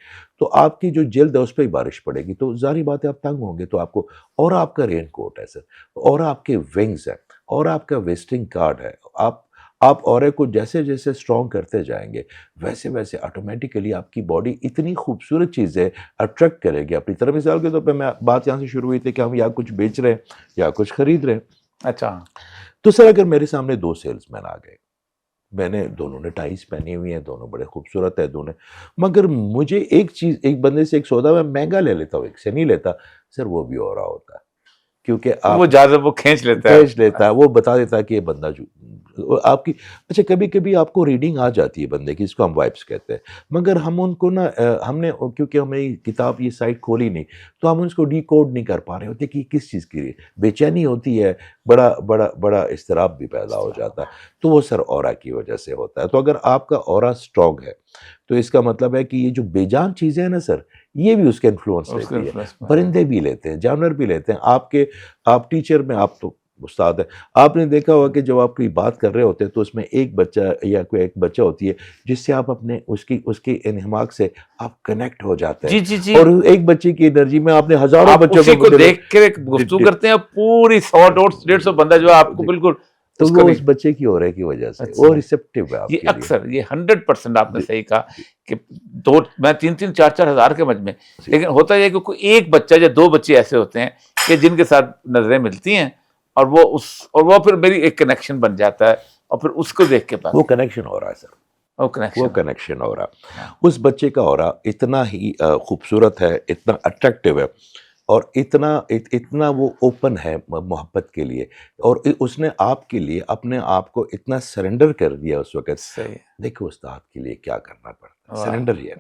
تو آپ کی جو جلد ہے اس پہ ہی بارش پڑے گی، تو ظاہری بات ہے آپ تنگ ہوں گے. تو آپ کو، اور آپ کا رین کوٹ ہے سر، اور آپ کے ونگز ہیں، اور آپ کا وزٹنگ کارڈ ہے. آپ اورے کو جیسے جیسے اسٹرانگ کرتے جائیں گے، ویسے ویسے آٹومیٹیکلی آپ کی باڈی اتنی خوبصورت چیزیں اٹریکٹ کرے گی اپنی طرف. مثال کے طور پہ میں بات یہاں سے شروع ہوئی تھی کہ ہم یا کچھ بیچ رہے ہیں یا کچھ خرید رہے ہیں. اچھا تو سر اگر میرے سامنے 2 سیلز مین آ گئے، میں نے دونوں نے ٹائز پہنی ہوئی ہیں، دونوں بڑے خوبصورت ہیں دونوں، مگر مجھے ایک چیز، ایک بندے سے ایک سودا میں مہنگا لے لیتا ہوں، ایک سے نہیں لیتا. سر وہ بھی ہو رہا ہوتا ہے، کیونکہ وہ جاذب وہ کھینچ لیتا ہے، وہ بتا دیتا ہے کہ یہ بندہ جو آپ کی. اچھا کبھی کبھی آپ کو ریڈنگ آ جاتی ہے بندے کی، اس کو ہم وائبس کہتے ہیں، مگر ہم ان کو نا، ہم نے کیونکہ ہمیں کتاب یہ سائٹ کھولی نہیں، تو ہم اس کو ڈی کوڈ نہیں کر پا رہے ہوتے کہ کس چیز کی بے چینی ہوتی ہے، بڑا اضطراب بھی پیدا ہو جاتا ہے. تو وہ سر اورا کی وجہ سے ہوتا ہے. تو اگر آپ کا اورا اسٹرانگ ہے تو اس کا مطلب ہے کہ یہ جو بے جان چیزیں ہیں نا سر، یہ بھی اس کے انفلوئنس لیتی ہے. پرندے بھی لیتے ہیں، جانور بھی لیتے ہیں. آپ ٹیچر میں آپ تو استاد ہیں، آپ نے دیکھا ہوگا کہ جب آپ کوئی بات کر رہے ہوتے ہیں تو اس میں ایک بچہ یا کوئی ایک بچہ ہوتی ہے جس سے آپ اپنے اس کی انہماک سے آپ کنیکٹ ہو جاتے ہیں. جی. اور ایک بچے کی انرجی میں آپ نے ہزاروں بچوں کو دیکھ کے گفتگو کرتے ہیں، پوری 100-150 بندہ جو آپ کو بالکل، تو وہ اس بچے کی اورے کی وجہ سے وہ ریسیپٹیو ہے آپ کے لیے. یہ اکثر یہ 100% آپ نے صحیح کہا کہ میں 3-3 4-4 ہزار کے مجمع، لیکن ہوتا یہ کہ کوئی ایک بچہ یا 2 بچے ایسے ہوتے ہیں کہ جن کے ساتھ نظریں ملتی ہیں، اور وہ پھر میری ایک کنیکشن بن جاتا ہے، اور پھر اس کو دیکھ کے وہ کنیکشن ہو رہا ہے سر، وہ کنیکشن ہو رہا ہے. اس بچے کا اورا اتنا ہی خوبصورت ہے، اتنا اٹریکٹیو ہے، اور اتنا وہ اوپن ہے محبت کے لیے، اور اس نے آپ کے لیے اپنے آپ کو اتنا سرنڈر کر دیا اس وقت. دیکھو استاد کے لیے کیا کرنا پڑتا ہے، سرنڈر ہی ہے.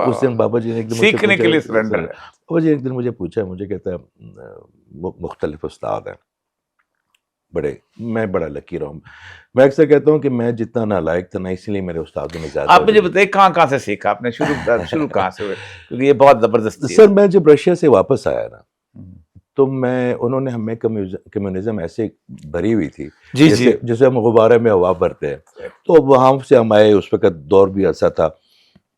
اس دن بابا جی نے ایک دن سیکھنے کے لیے سرنڈر ہے. بابا جی ایک دن مجھے پوچھا، مجھے کہتا ہے مختلف استاد ہیں، میں بڑا لکی رہا ہوں. میں اکثر کہتا ہوں کہ میں جتنا نالائق تھا نا، اسی لیے میرے استادوں میں زیادہ. آپ مجھے بتائیے کہاں سے سیکھا آپ نے، شروع کہاں سے ہوئے، کیونکہ یہ بہت زبردست ہے. سر میں جب رشیا سے واپس آیا نا، تو انہوں نے ہمیں کمیونزم ایسے بھری ہوئی تھی جیسے ہم غبارے میں ہوا بھرتے ہیں. تو وہاں سے ہم آئے، اس وقت دور بھی ایسا تھا.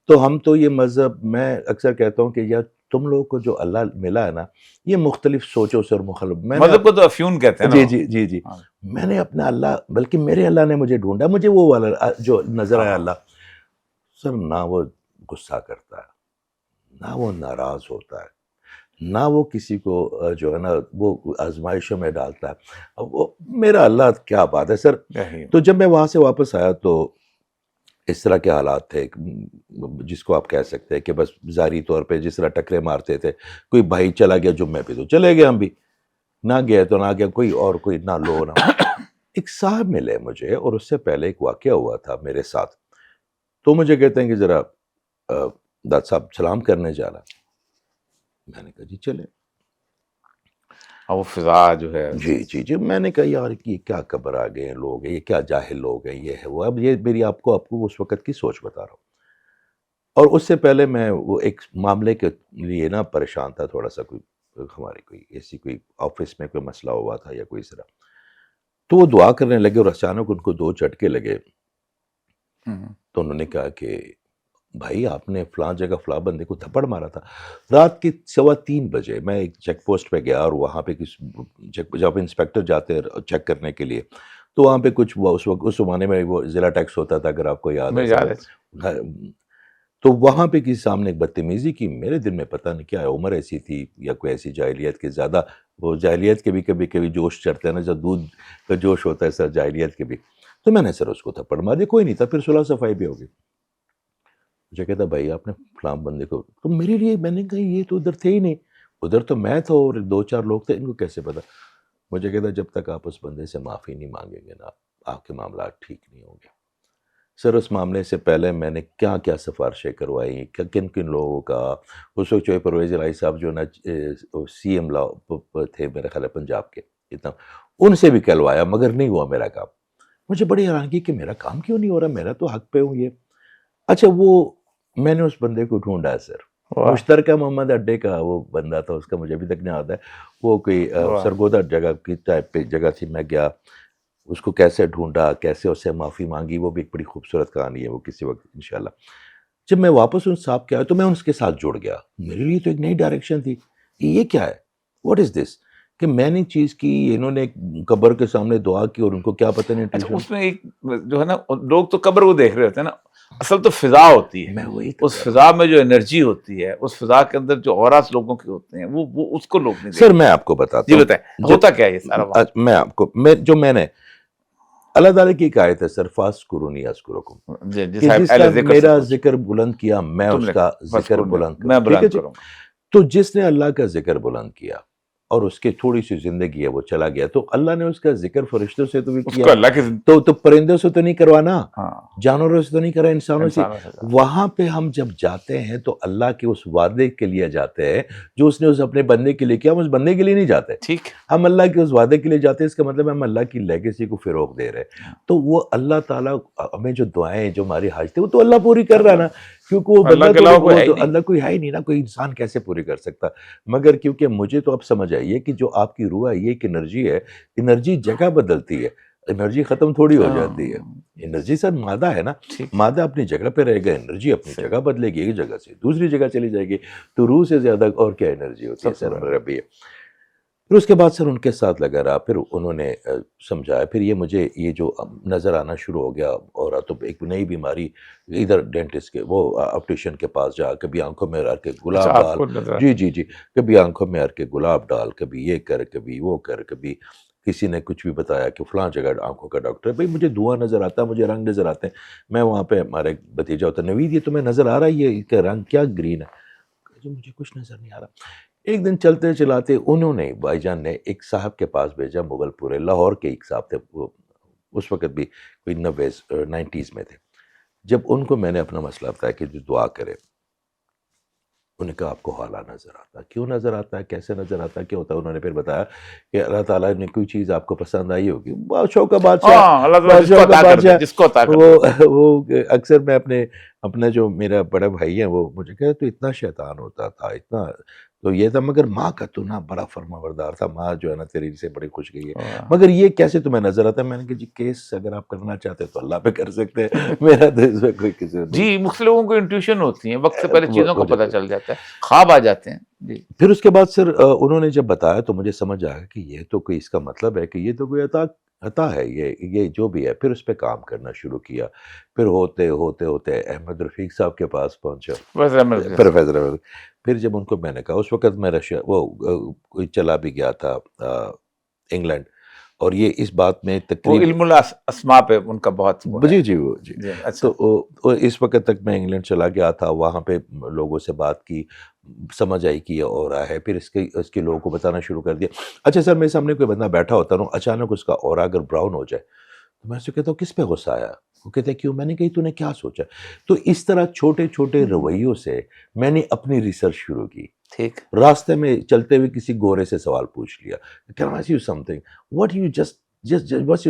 تو ہم تو یہ مذہب، میں اکثر کہتا ہوں کہ یار تم لوگوں کو جو اللہ ملا ہے نا، یہ مختلف سوچوں سے اور مختلف مذہب کو تو افیون کہتے ہیں. جی. میں نے اپنا اللہ، بلکہ میرے اللہ نے مجھے ڈھونڈا، مجھے وہ والا جو نظر آیا اللہ. سر نہ وہ غصہ کرتا ہے، نہ وہ ناراض ہوتا ہے، نہ وہ کسی کو جو ہے نا وہ آزمائشوں میں ڈالتا ہے. وہ میرا اللہ کیا بات ہے سر. تو جب میں وہاں سے واپس آیا تو اس طرح کے حالات تھے جس کو آپ کہہ سکتے ہیں کہ بس ظاہری طور پہ جس طرح ٹکرے مارتے تھے. کوئی بھائی چلا گیا جمعے پہ تو چلے گئے ہم بھی، نہ گئے تو نہ گیا، کوئی اور کوئی نہ لو نہ. ایک صاحب ملے مجھے، اور اس سے پہلے ایک واقعہ ہوا تھا میرے ساتھ. تو مجھے کہتے ہیں کہ ذرا داد صاحب سلام کرنے جانا. میں نے کہا جی چلے. وہ فضا جو ہے جی میں نے کہا یار یہ کیا قبر آ گئے ہیں لوگ، یہ کیا جاہل لوگ ہیں، یہ ہے وہ. اب یہ میری آپ کو اس وقت کی سوچ بتا رہا ہوں. اور اس سے پہلے میں وہ ایک معاملے کے لیے نا پریشان تھا تھوڑا سا. کوئی ہماری کوئی ایسی کوئی آفس میں کوئی مسئلہ ہوا تھا یا کوئی اس طرح. تو وہ دعا کرنے لگے اور اچانک ان کو 2 جھٹکے لگے. تو انہوں نے کہا کہ بھائی آپ نے فلاں جگہ فلاں بندے کو تھپڑ مارا تھا. رات کے 3:15 بجے میں ایک چیک پوسٹ پہ گیا، اور وہاں پہ جب انسپیکٹر جاتے ہیں چیک کرنے کے لیے تو وہاں پہ کچھ اس وقت اس زمانے میں وہ ضلع ٹیکس ہوتا تھا اگر آپ کو یاد ہے. تو وہاں پہ کسی سامنے ایک بدتمیزی کی. میرے دل میں پتہ نہیں کیا عمر ایسی تھی یا کوئی ایسی جاہلیت کے زیادہ، وہ جاہلیت کے بھی کبھی جوش چڑھتے ہیں نا، جب دودھ کا جوش ہوتا ہے سر جاہلیت کے بھی. تو میں نے سر اس کو تھپڑ مار دیا. کوئی نہیں تھا، پھر صلح صفائی بھی ہوگی. مجھے کہتا بھائی آپ نے فلاں بندے کو. تو میرے لیے میں نے کہا یہ تو ادھر تھے ہی نہیں، ادھر تو میں تھا اور 2-4 لوگ تھے، ان کو کیسے پتا. مجھے کہتا جب تک آپ اس بندے سے معافی نہیں مانگیں گے نا آپ کے معاملات ٹھیک نہیں ہوں گے. سر اس معاملے سے پہلے میں نے کیا کیا سفارشیں کروائی، کن کن لوگوں کا. اس وقت جو پرویز الہی صاحب جو نا سی ایم تھے میرے خیال ہے پنجاب کے، اتنا ان سے بھی کہلوایا مگر نہیں ہوا میرا کام. مجھے بڑی حیرانگی کہ میرا کام کیوں نہیں ہو رہا، میرا تو حق پہ ہوں یہ. اچھا وہ میں نے اس بندے کو ڈھونڈا سر. مشترکہ محمد اڈے کا وہ بندہ تھا، اس کا مجھے ابھی تک نہیں آتا ہے. وہ کوئی سرگودا جگہ کی ٹائپ پہ جگہ تھی. میں گیا، اس کو کیسے ڈھونڈا، کیسے اس سے معافی مانگی، وہ بھی ایک بڑی خوبصورت کہانی ہے، وہ کسی وقت انشاءاللہ. جب میں واپس ان صاحب کے آیا تو میں ان کے ساتھ جڑ گیا. میرے لیے تو ایک نئی ڈائریکشن تھی کہ یہ کیا ہے، واٹ از دس، کہ میں نے چیز کی، انہوں نے قبر کے سامنے دعا کی اور ان کو کیا پتہ نہیں. اچھا اس میں ایک جو ہے نا لوگ تو قبر کو دیکھ رہے ہوتے ہیں نا، اصل تو فضا ہوتی ہے. میں وہی اس فضا میں جو انرجی ہوتی ہے، اس فضا کے اندر جو اورات لوگوں کے ہوتے ہیں وہ اس کو لوگ نہیں دیکھتے. سر میں آپ کو بتاتا جی ہوں بتائیں ہوتا کیا ہے یہ سارا. میں آپ کو میں نے اللہ تعالیٰ کی ایک آیت ہے سر، فَاذْكُرُونِی أَذْكُرُکُم، جس نے میرا ذکر بلند کیا میں اس کا ذکر بلند کروں. تو جس نے اللہ کا ذکر بلند کیا اور اس کی تھوڑی سی زندگی ہے وہ چلا گیا، تو اللہ نے اس کا ذکر فرشتوں سے تو بھی کیا، تو پرندوں سے تو نہیں کروانا، جانوروں سے تو نہیں کرا، انسانوں سے. وہاں پہ ہم جب جاتے ہیں تو اللہ کے اس وعدے کے لیے جاتے ہیں جو اس نے اس اپنے بندے کے لیے کیا. ہم اس بندے کے لیے نہیں جاتے، ٹھیک، ہم اللہ کے اس وعدے کے لیے جاتے ہیں. اس کا مطلب ہم اللہ کی لیگیسی کو فروغ دے رہے ہیں. تو وہ اللہ تعالیٰ ہمیں جو دعائیں جو ہماری حاجتیں وہ تو اللہ پوری کر رہا نا، کیونکہ وہ بندہ تو اللہ کوئی ہے ہی نہیں نا، کوئی انسان کیسے پوری کر سکتا. مگر کیونکہ مجھے تو اب سمجھ آئیے کہ جو آپ کی روح ہے یہ ایک انرجی ہے. انرجی جگہ بدلتی ہے، انرجی ختم تھوڑی ہو جاتی ہے. انرجی سر مادہ ہے نا، مادہ اپنی جگہ پہ رہے گا، انرجی اپنی جگہ بدلے گی، ایک جگہ سے دوسری جگہ چلی جائے گی. تو روح سے زیادہ اور کیا انرجی ہوتی ہے سر ربی. پھر اس کے بعد سر ان کے ساتھ لگا رہا، پھر انہوں نے سمجھایا. پھر یہ مجھے یہ جو نظر آنا شروع ہو گیا، اور تو ایک نئی بیماری، ادھر ڈینٹسٹ کے وہ آپٹیشین کے پاس جا، کبھی آنکھوں میں ہر کے گلاب ڈال، جی کبھی آنکھوں میں ہر کے گلاب ڈال، کبھی یہ کر، کبھی وہ کر، کبھی کسی نے کچھ بھی بتایا کہ فلاں جگہ آنکھوں کا ڈاکٹر ہے. بھائی مجھے دھواں نظر آتا ہے، مجھے رنگ نظر آتے ہیں. میں وہاں پہ ہمارا ایک بھتیجا ہوتا ہے نوید، یہ تمہیں نظر آ رہا ہے یہ کہ رنگ کیا گرین ہے؟ مجھے کچھ نظر نہیں آ رہا. ایک دن چلتے چلاتے انہوں نے بھائی جان نے ایک صاحب کے پاس بھیجا، مغل پورے لاہور کے ایک صاحب تھے، وہ اس وقت بھی کوئی 90s میں تھے. جب ان کو میں نے اپنا مسئلہ بتایا کہ جو دعا کرے، انہوں نے کہا آپ کو حالہ نظر آتا ہے. کیوں نظر آتا ہے، کیسے نظر آتا ہے، کیا ہوتا ہے؟ انہوں نے پھر بتایا کہ اللہ تعالیٰ نے کوئی چیز آپ کو پسند آئی ہوگی. بادشاہوں کا بادشاہ، وہ اکثر میں اپنا جو میرا بڑا بھائی ہے وہ مجھے کہتا تو اتنا شیطان ہوتا تھا، اتنا تو یہ تھا، مگر ماں کا تو نا بڑا فرما بردار تھا، ماں جو ہے نا تیری سے بڑی خوش گئی ہے، مگر یہ کیسے تمہیں نظر آتا ہے؟ میں نے کہا جی کیس اگر آپ کرنا چاہتے تو اللہ پہ کر سکتے ہیں، میرا تو اس میں کوئی کسی. جی مختلف لوگوں کو انٹیوشن ہوتی ہیں، وقت سے پہلے چیزوں کو پتہ چل جاتا ہے، خواب آ جاتے ہیں. جی پھر اس کے بعد سر انہوں نے جب بتایا تو مجھے سمجھ آیا کہ یہ تو کوئی اس کا مطلب ہے کہ یہ تو کوئی عطا عطا ہے یہ جو بھی ہے. پھر اس پہ کام کرنا شروع کیا. پھر ہوتے ہوتے ہوتے احمد رفیق صاحب کے پاس پہنچا. پروفیسر احمد. پھر جب ان کو میں نے کہا, اس وقت میں رشیا وہ چلا بھی گیا تھا انگلینڈ, اور یہ اس بات میں وہ تقریباً علم الاسماء پہ ان کا بہت وہ ہے. جی جی وہ جی. اچھا. تو اس وقت تک میں انگلینڈ چلا گیا تھا, وہاں پہ لوگوں سے بات کی, سمجھ آئی کہ یہ اورا ہے. پھر اس کے لوگوں کو بتانا شروع کر دیا. اچھا سر, میرے سامنے کوئی بندہ بیٹھا ہوتا نا, اچانک اس کا اورا اگر براؤن ہو جائے تو میں اس سے کہتا ہوں کس پہ غصہ آیا؟ وہ کہتے ہیں کیوں؟ میں نے کہی تو نے کیا سوچا؟ تو اس طرح چھوٹے چھوٹے رویوں سے میں نے اپنی ریسرچ شروع کی. ٹھیک. راستے میں چلتے ہوئے کسی گورے سے سوال پوچھ لیا, Can I ask you something? What you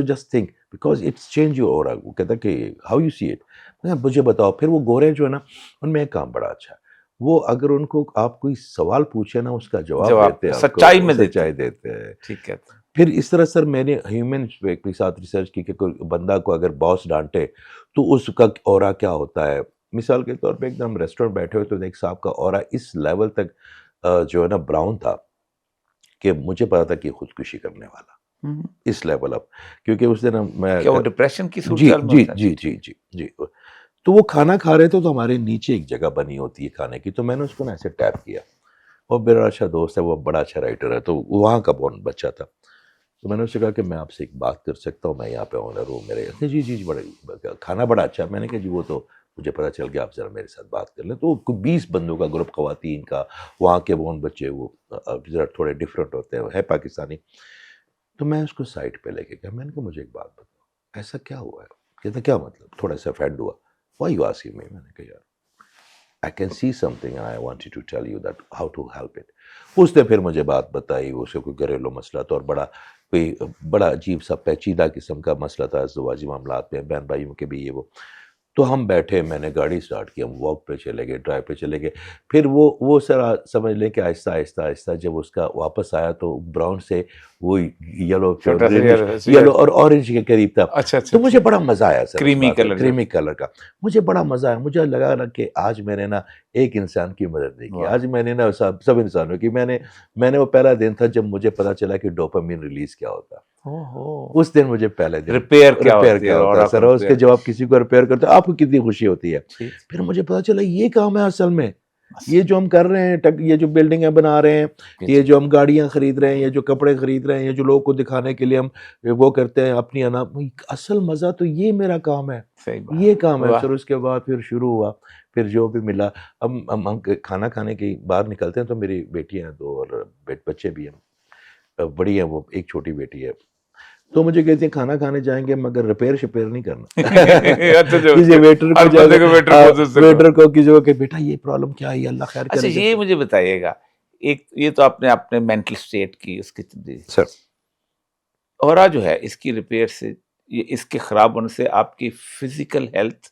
just think? Because it's change your aura. وہ کہتا کہ how you see it. مجھے بتاؤ. پھر وہ گورے جو ہے نا, ان میں ایک کام بڑا اچھا ہے, وہ اگر ان کو آپ کوئی سوال پوچھے نا, اس کا جواب دیتے ہیں, سچائی میں سچائی دیتے ہیں. ٹھیک ہے. پھر اس طرح سر میں نے ہیومن کے ساتھ ریسرچ کی کہ کوئی بندہ کو اگر باس ڈانٹے تو اس کا اورا کیا ہوتا ہے. مثال کے طور پہ ایک دم ریسٹورنٹ بیٹھے ہوئے تو ایک صاحب کا اورا اس لیول تک جو ہے نا براؤن تھا کہ مجھے پتا تھا کہ خودکشی کرنے والا, اس لیول اپ. کیونکہ اس دن میں کیا وہ ڈپریشن کی جی جی جی جی جی جی تو وہ کھانا کھا رہے تھے, تو ہمارے نیچے ایک جگہ بنی ہوتی ہے کھانے کی, تو میں نے اس کو نا ایسے ٹیپ کیا. اور میرا اچھا دوست ہے, وہ بڑا اچھا رائٹر ہے, تو وہاں کا بون بچہ تھا. تو میں نے اس سے کہا کہ میں آپ سے ایک بات کر سکتا ہوں, میں یہاں پہ آنر ہوں میرے. جی جی جی بڑا کھانا بڑا اچھا. میں نے کہا جی وہ تو مجھے پتا چل گیا, آپ ذرا میرے ساتھ بات کر لیں. تو 20 بندوں کا گروپ, خواتین کا, وہاں کے بون بچے, وہ ذرا تھوڑے ڈفرینٹ ہوتے ہیں, ہے پاکستانی. تو میں اس کو سائڈ پہ لے کے گیا. میں نے کہا مجھے ایک بات بتاؤ, ایسا کیا ہوا ہے؟ کہتا کیا مطلب؟ تھوڑا سا فینڈ ہوا. Why you asking me? میں نے کہا یار I can see something and I wanted to tell you that how to help it. اس نے پھر مجھے بات بتائی, اسے کوئی گھریلو مسئلہ تھا, اور بڑا عجیب سا پیچیدہ قسم کا مسئلہ تھا ازدواجی معاملات میں, بہن بھائیوں کے بھی یہ وہ. تو ہم بیٹھے, میں نے گاڑی سٹارٹ کی, ہم واک پہ چلے گئے, ڈرائیو پہ چلے گئے. پھر وہ سر سمجھ لیں کہ آہستہ آہستہ آہستہ جب اس کا واپس آیا تو براؤن سے وہ یلو اور اورنج کے قریب تھا. تو مجھے بڑا مزہ آیا سر, کریمی کلر کا. مجھے بڑا مزہ آیا. مجھے لگا نا کہ آج میں نے نا ایک انسان کی مدد نہیں کی, آج میں نے نا سب انسانوں کی. میں نے وہ پہلا دن تھا جب مجھے پتا چلا کہ ڈوپامین ریلیز کیا ہوتا ہے. اس دن مجھے پہلے دن ریپیئر کیا ہوتا ہے سر, اس کے جب آپ کسی کو ریپیئر کرتے ہیں آپ کو کتنی خوشی ہوتی ہے. پھر مجھے پتا چلا یہ کام ہے اصل میں, یہ جو ہم کر رہے ہیں, یہ جو بلڈنگیں بنا رہے ہیں, یہ جو ہم گاڑیاں خرید رہے ہیں, یہ جو کپڑے خرید رہے ہیں, یہ جو لوگوں کو دکھانے کے لیے ہم وہ کرتے ہیں اپنی اصل مزہ تو یہ میرا کام ہے, یہ کام ہے سر. اس کے بعد پھر شروع ہوا, پھر جو بھی ملا. ہم کھانا کھانے کے باہر نکلتے ہیں تو میری بیٹی ہیں 2 اور بچے بھی ہیں, بڑی ہیں وہ, ایک چھوٹی بیٹی ہے. تو مجھے کہتے ہیں کھانا کھانے جائیں گے مگر ریپیئر نہیں کرنا. کسی ویٹر کو کسی کو کہ بیٹا یہ پرابلم کیا ہے, اللہ خیر کرے. اچھا یہ مجھے بتائیے گا, ایک یہ تو آپ نے اپنے مینٹل اسٹیٹ کی اس کی سر, اورا جو ہے اس کی ریپیئر سے, یہ اس کے خراب ہونے سے آپ کی فزیکل ہیلتھ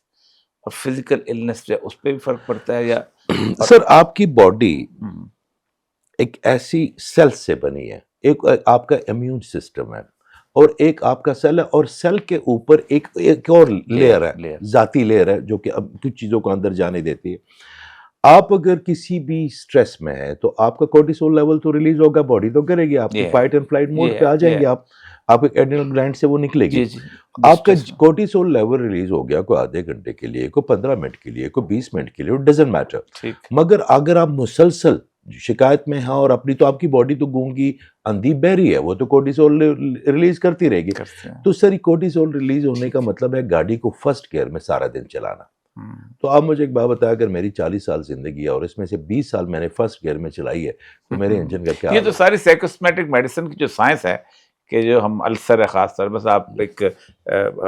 اور فزیکل النس جو ہے اس پہ بھی فرق پڑتا ہے یا؟ سر آپ کی باڈی ایک ایسی سیل سے بنی ہے, ایک آپ کا امیون سسٹم ہے اور ایک آپ کا سیل ہے, اور سیل کے اوپر ایک اور لیئر ہے, ذاتی لیئر ہے جو کہ اب کچھ چیزوں کو اندر جانے دیتی ہے. آپ اگر کسی بھی سٹریس میں ہے تو آپ کا کورٹیسول لیول تو ریلیز ہوگا, باڈی تو کرے گی, آپ کی فائٹ اینڈ فلائٹ موڈ پہ آ جائیں گے آپ کے ایڈرینل گلینڈ سے وہ نکلے گی. آپ کا کورٹیسول لیول ریلیز ہو گیا کوئی آدھے گھنٹے کے لیے, کوئی 15 منٹ کے لیے, کوئی 20 منٹ کے لیے, اٹ ڈزنٹ میٹر. مگر اگر آپ مسلسل شکایت میں ہیں اور اپنی, تو آپ کی باڈی تو گونگی اندھی بہری ہے, وہ تو کورٹیسول ریلیز کرتی رہے گی. تو سر کورٹیسول ریلیز ہونے کا مطلب ہے گاڑی کو فرسٹ گیئر میں سارا دن چلانا. تو آپ مجھے ایک بات بتایا, اگر میری 40 سال زندگی ہے اور اس میں سے 20 سال میں نے فرسٹ گیئر میں چلائی ہے تو میرے انجن کا کیا؟ یہ تو ساری سائیکوسمیٹک میڈیسن کی جو سائنس ہے کہ جو ہم السر ہے خاص طور بس آپ ایک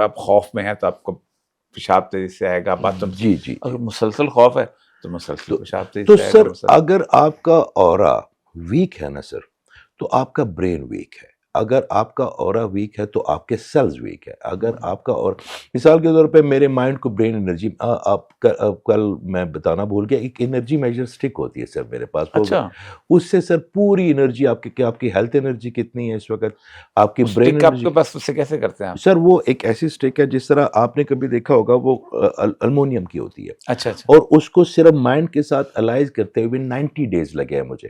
آپ خوف میں ہیں تو آپ کو پیشاب تیزی سے آئے گا, بات جی جی, اگر مسلسل خوف ہے تو مسلسل پیشاب تیزی تو سے آئے گا. سر اگر آپ کا اورا ویک ہے نا سر, تو آپ کا برین ویک ہے. اگر آپ کا اورا ویک ہے تو آپ کے سیلز ویک ہے. اگر آپ کا اور مثال کے طور پہ میرے مائنڈ کو برین انرجی, آپ کل میں بتانا بھول گیا, ایک انرجی میجر سٹک ہوتی ہے سر میرے پاس. اچھا, اس سے سر پوری انرجی آپ کی ہیلتھ انرجی کتنی ہے اس وقت, آپ کی برین آپ کے پاس اس سے کیسے کرتے ہیں سر؟ وہ ایک ایسی سٹک ہے جس طرح آپ نے کبھی دیکھا ہوگا, وہ المونیم کی ہوتی ہے. اچھا, اور اس کو صرف مائنڈ کے ساتھ الائز کرتے ہوئے 90 ڈیز لگے ہیں مجھے.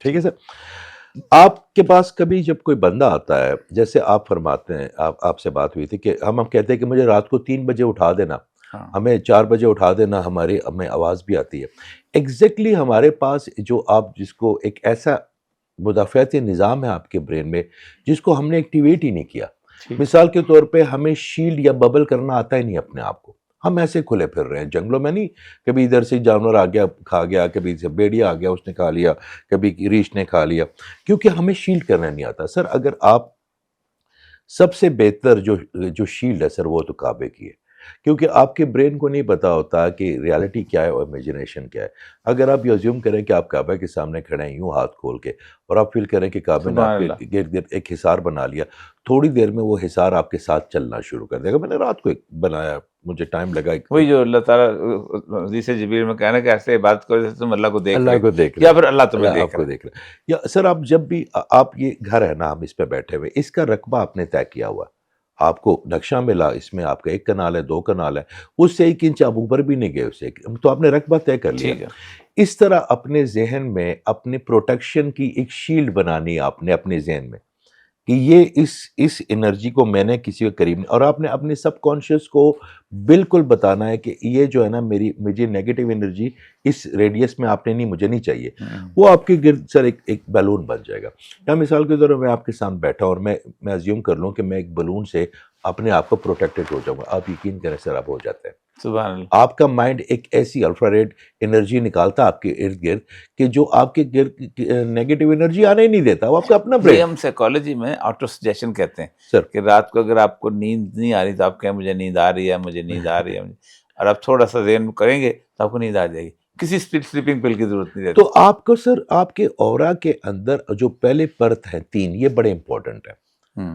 ٹھیک ہے سر. آپ کے پاس کبھی جب کوئی بندہ آتا ہے، جیسے آپ فرماتے ہیں، آپ سے بات ہوئی تھی کہ ہم کہتے ہیں کہ مجھے رات کو 3 بجے اٹھا دینا، ہاں ہمیں 4 بجے اٹھا دینا، ہمیں آواز بھی آتی ہے. ایگزیکٹلی ہمارے پاس جو آپ جس کو ایک ایسا مدافعتی نظام ہے آپ کے برین میں جس کو ہم نے ایکٹیویٹ ہی نہیں کیا. ٹھیک. مثال کے طور پہ ہمیں شیلڈ یا ببل کرنا آتا ہی نہیں اپنے آپ کو. ہم ایسے کھلے پھر رہے ہیں جنگلوں میں، نہیں کبھی ادھر سے جانور آ گیا کھا گیا، کبھی سے بیڑیا آ گیا اس نے کھا لیا، کبھی ریچھ نے کھا لیا، کیونکہ ہمیں شیلڈ کرنا نہیں آتا. سر اگر آپ سب سے بہتر جو شیلڈ ہے سر وہ تو کعبے کی ہے، کیونکہ آپ کے برین کو نہیں پتا ہوتا کہ ریالٹی کیا ہے اور امیجنیشن کیا ہے. اگر آپ یہ ازیوم کریں کہ آپ کعبہ کے سامنے کھڑے ہیں یوں ہاتھ کھول کے، اور آپ فیل کریں کہ کعبے نے سبحان آپ کے اللہ. گرد گرد ایک حصار بنا لیا، تھوڑی دیر میں وہ حصار آپ کے ساتھ چلنا شروع کر دے گا. میں نے رات کو ایک بنایا، مجھے ٹائم لگا. وہی جو اللہ تعالیٰ حدیث جبریل میں کہنا کہ ایسے عبادت کرو جیسے تم اللہ کو دیکھ اللہ کو رہے دیکھ یا رہے، پھر اللہ تمہیں اللہ آپ دیکھ کو رہا ہے. دیکھ رہے. یا سر آپ جب بھی آپ یہ گھر ہے نا ہم اس پہ بیٹھے ہوئے، اس کا رقبہ آپ نے طے کیا ہوا، آپ کو نقشہ ملا، اس میں آپ کا 1 کنال ہے، 2 کنال ہے، اس سے 1 انچ آپ اوپر بھی نہیں گئے، اس سے تو آپ نے رقبہ طے کر لیا. ٹھیک ہے. اس طرح اپنے ذہن میں اپنے پروٹیکشن کی ایک شیلڈ بنانی ہے آپ نے اپنے ذہن میں کہ یہ اس انرجی کو میں نے کسی کے قریب نہیں، اور آپ نے اپنے سب کانشیس کو بالکل بتانا ہے کہ یہ جو ہے نا مجھے نیگیٹو انرجی اس ریڈیس میں آپ نے نہیں، مجھے نہیں چاہیے. وہ آپ کے گرد سر ایک بیلون بن جائے گا. یا مثال کے طور پر میں آپ کے سامنے بیٹھا اور میں ازیوم کر لوں کہ میں ایک بلون سے اپنے آپ کو پروٹیکٹڈ ہو جاؤں گا. آپ یقین کریں سر آپ ہو جاتے ہیں. سبحان اللہ. آپ کا مائنڈ ایک ایسی الفرا ریڈ انرجی نکالتا آپ کے ارد گرد کہ جو آپ کے گرد نیگیٹو انرجی آنے ہی نہیں دیتا. وہ آپ کا اپنا یہ برین. ہم سائیکالوجی میں آٹو سجیشن کہتے ہیں سر کہ رات کو اگر آپ کو نیند نہیں آ رہی تو آپ کہیں مجھے نیند آ رہی ہے، مجھے نیند آ رہی ہے، اور آپ تھوڑا سا ذہن کریں گے تو آپ کو نیند آ جائے گی. کسی سلیپنگ پل کی ضرورت نہیں رہتی. تو آپ کو سر آپ کے اورا کے اندر جو پہلے پرت ہیں 3، یہ بڑے امپورٹنٹ ہیں.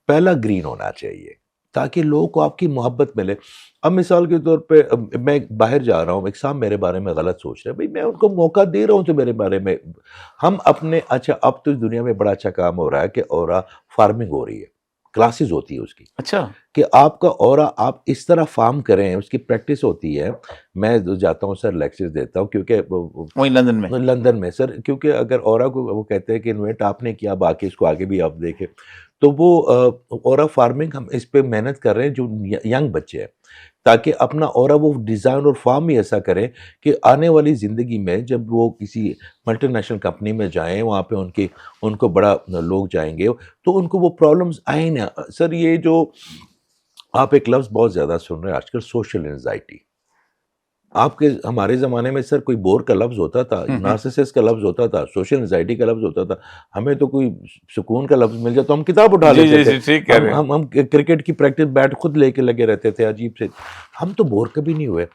پہلا گرین ہونا چاہیے تاکہ لوگوں کو آپ کی محبت ملے. اب مثال کے طور پہ میں باہر جا رہا ہوں، ایک صاحب میرے بارے میں غلط سوچ رہے ہیں، بھئی میں ان کو موقع دے رہا ہوں تو میرے بارے میں ہم اپنے اچھا اب تو اس دنیا میں بڑا اچھا کام ہو رہا ہے کہ اورا فارمنگ ہو رہی ہے، کلاسز ہوتی ہے اس کی اچھا. کہ آپ کا اورا آپ اس طرح فارم کریں، اس کی پریکٹس ہوتی ہے. میں جاتا ہوں سر لیکچرز دیتا ہوں کیونکہ وہی لندن میں. لندن میں سر، کیونکہ اگر اورا کو وہ کہتے ہیں کہ انویٹ آپ نے کیا، باقی اس کو آگے بھی آپ دیکھیں، تو وہ اورا فارمنگ ہم اس پہ محنت کر رہے ہیں جو ینگ بچے ہیں، تاکہ اپنا اورا وہ ڈیزائن اور فارم ہی ایسا کریں کہ آنے والی زندگی میں جب وہ کسی ملٹی نیشنل کمپنی میں جائیں، وہاں پہ ان کو بڑا لوگ جائیں گے تو ان کو وہ پرابلمز آئیں نا. سر یہ جو آپ ایک لفظ بہت زیادہ سن رہے ہیں آج کل، سوشل انزائٹی. آپ کے ہمارے زمانے میں سر کوئی بور کا لفظ ہوتا تھا، نارسسس کا لفظ ہوتا تھا، سوشل انزائٹی کا لفظ ہوتا تھا. ہمیں تو کوئی سکون کا لفظ مل جائے تو ہم کتاب اٹھا لیتے تھے. ٹھیک کہہ رہے ہیں. ہم کرکٹ کی پریکٹس بیٹ خود لے کے لگے رہتے تھے، عجیب سے. ہم تو بور کبھی نہیں ہوئے.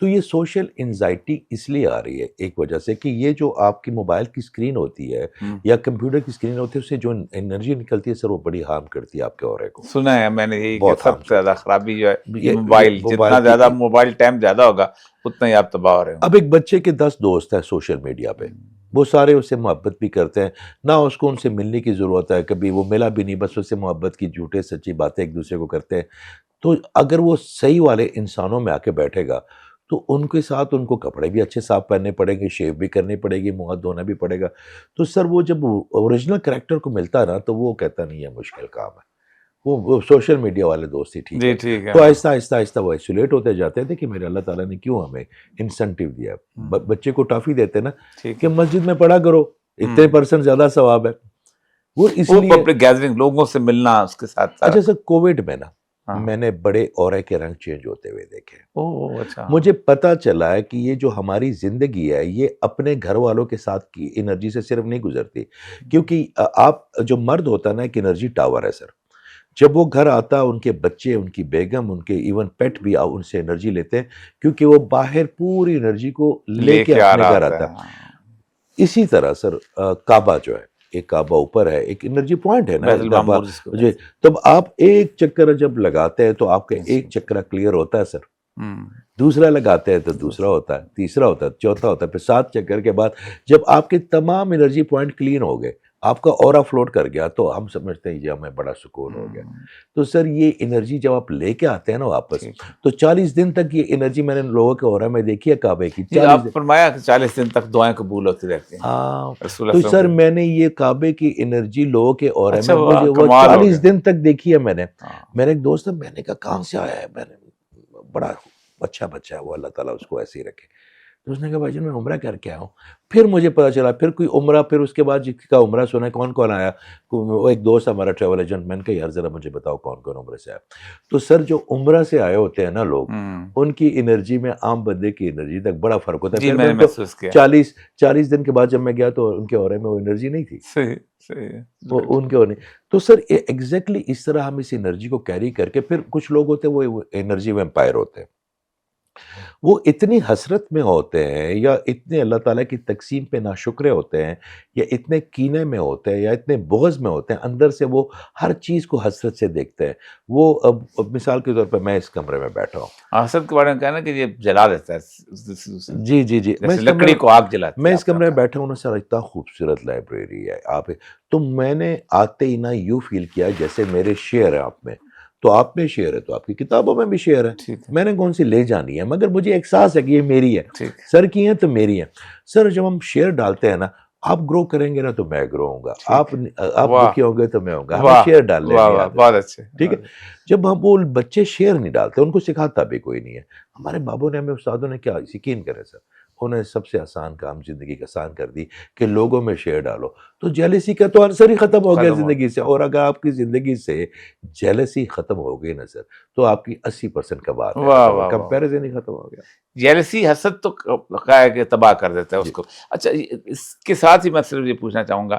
تو یہ سوشل انزائٹی اس لیے آ رہی ہے ایک وجہ سے کہ یہ جو آپ کی موبائل کی اسکرین ہوتی ہے یا کمپیوٹر کی اسکرین ہوتی ہے، اس سے جو انرجی نکلتی ہے سر وہ بڑی ہارم کرتی ہے آپ کے اورے کو. سنا ہے میں نے یہی کہ بہت سب harm سے زیادہ خرابی جو ہے یہ یہ موبائل، جتنا کی- زیادہ موبائل ٹائم زیادہ ہوگا اتنا ہی آپ تباہ ہو رہے ہوں. اب ایک بچے کے 10 دوست ہیں سوشل میڈیا پہ، وہ سارے اس سے محبت بھی کرتے ہیں، نہ اس کو ان سے ملنے کی ضرورت ہے، کبھی وہ ملا بھی نہیں، بس اس سے محبت کی جھوٹے سچی باتیں ایک دوسرے کو کرتے ہیں. تو اگر وہ صحیح والے انسانوں میں آ کے بیٹھے گا تو ان کے ساتھ ان کو کپڑے بھی اچھے صاف پہننے پڑیں گے، شیو بھی کرنی پڑے گی، منہ ہاتھ دھونا بھی پڑے گا. تو سر وہ جب اوریجنل کریکٹر کو ملتا ہے نا تو وہ کہتا نہیں ہے مشکل کام ہے. وہ سوشل میڈیا والے دوست ہی ٹھیک جی ہے. ٹھیک ہے. تو آہستہ آہستہ آہستہ وہ آئسولیٹ ہوتے جاتے تھے کہ میرے اللہ تعالیٰ نے کیوں ہمیں انسینٹیو دیا. بچے کو ٹافی دیتے نا ٹھیک کہ مسجد میں پڑھا کرو، اتنے % زیادہ ثواب ہے. وہ اس وہ لیے پبلک گیدرنگ، لوگوں سے ملنا اس کے ساتھ ساتھ. اچھا سر کووڈ میں نا ہاں. میں نے بڑے اورے کے رنگ چینج ہوتے ہوئے دیکھے. اوہ اچھا. مجھے پتا چلا ہے کہ یہ جو ہماری زندگی ہے یہ اپنے گھر والوں کے ساتھ کی انرجی سے صرف نہیں گزرتی، کیونکہ آپ جو مرد ہوتا ہے نا ایک انرجی ٹاور ہے سر. جب وہ گھر آتا ان کے بچے، ان کی بیگم، ان کے ایون پیٹ بھی ان سے انرجی لیتے ہیں کیونکہ وہ باہر پوری انرجی کو لے کے اپنے گھر آتا ہے. اسی طرح سر کعبہ جو ہے، ایک کعبہ اوپر ہے، ایک انرجی پوائنٹ ہے نا بیت کعبہ. المعمور جس کو جی تب آپ ایک چکر جب لگاتے ہیں تو آپ کا ایک چکر کلیئر ہوتا ہے سر. دوسرا لگاتے ہیں تو دوسرا ہوتا ہے، تیسرا ہوتا ہے، چوتھا ہوتا ہے، پھر 7 چکر کے بعد جب آپ کے تمام انرجی پوائنٹ کلین ہو گئے آپ کا اورا فلوٹ کر گیا تو ہم سمجھتے ہیں یہ ہمیں بڑا سکون ہو گیا. تو سر یہ انرجی جب آپ لے کے آتے ہیں نا واپس, تو 40 دن تک یہ انرجی میں نے لوگوں کے اورا میں دیکھی ہے کعبے کی. آپ فرمایا کہ 40 دن تک دعائیں قبول ہوتی رہتی ہیں. ہاں تو سر میں نے یہ کعبے کی انرجی لوگوں کے اورے میں مجھے وہ کمال ہو 40 گیا. دن تک دیکھی ہے میں نے. میرے ایک دوست ہے, میں نے کہا کہاں سے آیا ہے, میں نے بڑا اچھا بچہ ہے وہ, اللہ تعالیٰ اس کو ایسے ہی رکھے. تو اس نے کہا بھائی جان میں عمرہ کر کے آیا ہوں. پھر مجھے پتا چلا پھر کوئی عمرہ, پھر اس کے بعد جس کا عمرہ سنا کون کون آیا, وہ ایک دوست ہمارا ٹریول ایجنٹ, میں نے کہا یار ذرا مجھے بتاؤ کون کون عمرے سے آیا. تو سر جو عمرہ سے آئے ہوتے ہیں نا لوگ, ان کی انرجی میں عام بندے کی انرجی تک بڑا فرق ہوتا ہے. پھر میں نے محسوس کیا 40 دن کے بعد جب میں گیا تو ان کے اورے میں وہ انرجی نہیں تھی. صحیح وہ ان کے نہیں. تو سر ایگزیکٹلی اس طرح ہم اس انرجی کو کیری کر کے, پھر کچھ لوگ ہوتے ہیں وہ انرجی ویمپائر ہوتے ہیں, وہ اتنی حسرت میں ہوتے ہیں یا اتنے اللہ تعالیٰ کی تقسیم پہ ناشکرے ہوتے ہیں یا اتنے کینے میں ہوتے ہیں یا اتنے بغض میں ہوتے ہیں, اندر سے وہ ہر چیز کو حسرت سے دیکھتے ہیں. وہ اب مثال کے طور پہ میں اس کمرے میں بیٹھا ہوں, حسرت کے بارے میں کہنا کہ یہ جلا دیتا ہے. جی لکڑی کو آگ جلاتی ہے. میں اس کمرے میں بیٹھا ہوں نا سر, اتنا خوبصورت لائبریری ہے آپ, تو میں نے آتے ہی نا یوں فیل کیا جیسے میرے شعر ہیں آپ میں, تو آپ میں شعر ہے تو آپ کی کتابوں میں بھی شعر ہے, میں نے کون سی لے جانی ہے, مگر مجھے احساس ہے کہ یہ میری ہے, سر کی ہیں تو میری ہیں. سر جب ہم شعر ڈالتے ہیں نا, آپ گرو کریں گے نا تو میں گرو ہوں گا, آپ دکھی ہوں گے تو میں ہوں گا, ہمیں شعر ڈالنے نہیں آتے. بہت اچھے. ٹھیک ہے, جب ہم وہ بچے شعر نہیں ڈالتے, ان کو سکھاتا بھی کوئی نہیں ہے. ہمارے بابوں نے ہمیں استادوں نے کیا یقین کرے سر, انہوں نے سب سے آسان کام زندگی کا آسان کر دی کہ لوگوں میں شعر ڈالو, تو جیلسی کا تو عنصر ہی ختم ہو گیا زندگی سے. اور اگر آپ کی زندگی سے جیلسی ختم ہو گئی نا سر, تو آپ کی 80% کا بات ہے, کمپیریزن ہی ختم ہو گیا. جیلسی حسد تو کہ تباہ کر دیتا ہے اس کو. اچھا اس کے ساتھ ہی میں صرف یہ پوچھنا چاہوں گا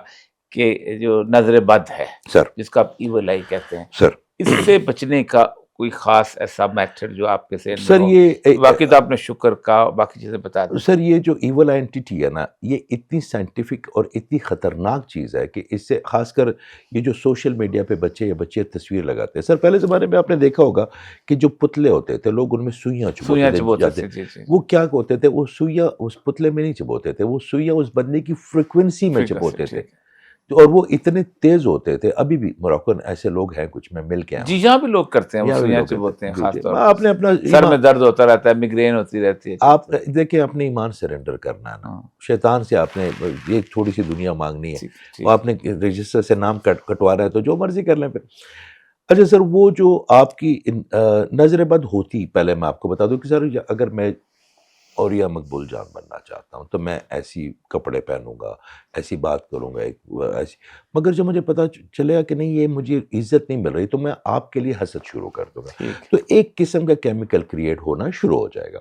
کہ جو نظر بد ہے سر, جس کو آپ ایول آئی کہتے ہیں سر, اس سے بچنے کا کوئی خاص ایسا میتھڈ جو آپ کے ذہن میں سر ہو؟ یہ باقی تو آپ نے شکر کا باقی چیزیں بتا دیں. سر یہ جو ایول آئینٹیٹی ہے نا, یہ اتنی سائنٹیفک اور اتنی خطرناک چیز ہے کہ اس سے خاص کر یہ جو سوشل میڈیا پہ بچے یا بچے تصویر لگاتے ہیں. سر پہلے زمانے میں آپ نے دیکھا ہوگا کہ جو پتلے ہوتے تھے لوگ ان میں سوئیاں چبوتے تھے. وہ کیا ہوتے تھے, وہ سوئیاں اس پتلے میں نہیں چبوتے تھے, وہ سوئیاں اس بندے کی فریکوینسی میں چبوتے تھے, اور وہ اتنے تیز ہوتے تھے. ابھی بھی موراکن ایسے لوگ ہیں کچھ, میں مل کے جی یہاں بھی لوگ کرتے ہیں, وہ سوئیاں چبوتے ہیں, خاص طور آپ نے اپنا سر میں درد ہوتا رہتا ہے, میگرین ہوتی رہتی ہے. آپ دیکھیں اپنے ایمان سرنڈر کرنا ہے نا, شیطان سے آپ نے یہ تھوڑی سی دنیا مانگنی ہے, وہ آپ نے رجسٹر سے نام کٹوا رہا ہے تو جو مرضی کر لیں پھر. اچھا سر, وہ جو آپ کی نظر بد ہوتی, پہلے میں آپ کو بتا دوں کہ سر اگر میں اوریا مقبول جان بننا چاہتا ہوں تو میں ایسی کپڑے پہنوں گا, ایسی بات کروں گا, ایسی, مگر جب مجھے پتا چلے گا کہ نہیں یہ مجھے عزت نہیں مل رہی, تو میں آپ کے لیے حسد شروع کر دوں گا. تو ایک قسم کا کیمیکل کریٹ ہونا شروع ہو جائے گا.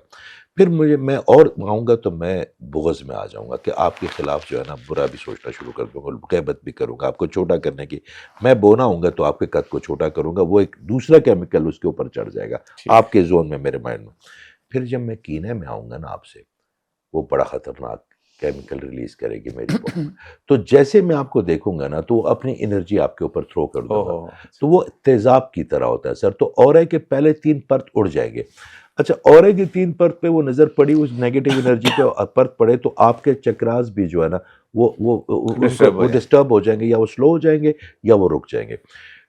پھر میں اور آؤں گا تو میں بغض میں آ جاؤں گا کہ آپ کے خلاف جو ہے نا برا بھی سوچنا شروع کر دوں گا, غیبت بھی کروں گا, آپ کو چھوٹا کرنے کی. میں بونا ہوں گا تو آپ کے قد کو چھوٹا کروں گا, وہ ایک دوسرا کیمیکل اس کے اوپر چڑھ جائے گا آپ کے زون میں, میرے مائنڈ میں. پھر جب میں کینے میں آؤں گا نا آپ سے, وہ بڑا خطرناک کیمیکل ریلیز کرے گی میری باڈی. تو جیسے میں آپ کو دیکھوں گا نا تو اپنی انرجی آپ کے اوپر تھرو کر دوں گا, تو وہ تیزاب کی طرح ہوتا ہے سر. تو اورے کے پہلے 3 پرت اڑ جائیں گے. اچھا, اورے کی 3 پرت پہ وہ نظر پڑی, اس نیگیٹو انرجی پہ پرت پڑے, تو آپ کے چکراس بھی جو ہے نا وہ ڈسٹرب ہو جائیں گے, یا وہ سلو ہو جائیں گے یا وہ رک جائیں گے.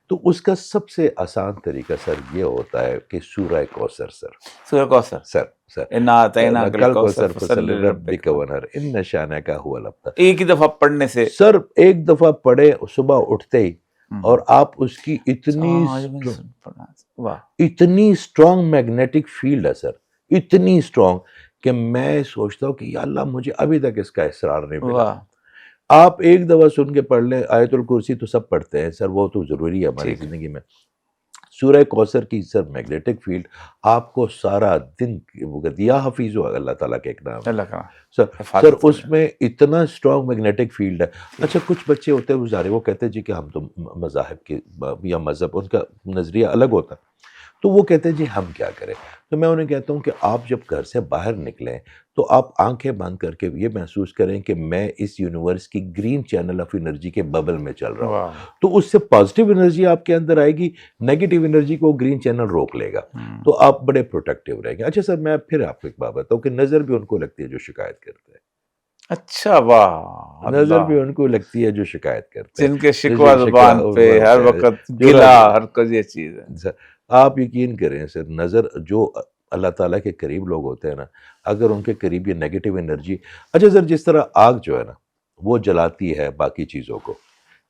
تو اس کا سب سے آسان طریقہ سر یہ ہوتا ہے کہ سورہ کوثر سورہ کوثر سر انا اعطیناک کل کوثر الکوثر فصل لربک ونحر ان شانک هو الابتر. ایک ہی دفعہ پڑھنے سے سر ایک دفعہ پڑھے صبح اٹھتے ہی, اور آپ اس کی اتنی اسٹرانگ میگنیٹک فیلڈ ہے سر, اتنی اسٹرانگ کہ میں سوچتا ہوں کہ یا اللہ مجھے ابھی تک اس کا اصرار نہیں ملا. آپ ایک دفعہ سن کے پڑھ لیں. آیت الکرسی تو سب پڑھتے ہیں سر, وہ تو ضروری ہے ہماری زندگی میں. سورہ کوثر کی سر میگنیٹک فیلڈ آپ کو سارا دن, یا حفیظ ہو اللہ تعالیٰ کے ایک نام سر, اس میں اتنا اسٹرانگ میگنیٹک فیلڈ ہے. اچھا, کچھ بچے ہوتے ہیں گزارے, وہ کہتے ہیں جی کہ ہم تو مذاہب کے یا مذہب, ان کا نظریہ الگ ہوتا ہے, تو وہ کہتے ہیں جی ہم کیا کریں. تو میں انہیں کہتا ہوں کہ آپ جب گھر سے باہر نکلیں تو آپ آنکھیں بند کر کے یہ محسوس کریں کہ میں اس یونیورس کی گرین چینل آف انرجی کے ببل میں چل رہا ہوں. تو اس سے پازیٹیو انرجی آپ کے اندر آئے گی, نیگیٹو انرجی کو گرین چینل روک لے گا, تو آپ بڑے پروٹیکٹیو رہیں گے. اچھا سر, میں پھر آپ کو ایک بات بتاؤں کہ نظر بھی ان کو لگتی ہے جو شکایت کرتے ہیں. اچھا، واہ نظر اللہ، بھی ان کو لگتی ہے جو شکایت کرتے ہیں، جن کے جو شکوہ زبان پہ ہر ہوتا ہے، وقت جو گلا، ہر کوئی یہ چیز ہے. سر، آپ یقین کریں سر، نظر جو اللہ تعالیٰ کے قریب لوگ ہوتے ہیں نا، اگر ان کے قریب یہ نیگیٹو انرجی، اچھا سر، جس طرح آگ جو ہے نا وہ جلاتی ہے باقی چیزوں کو،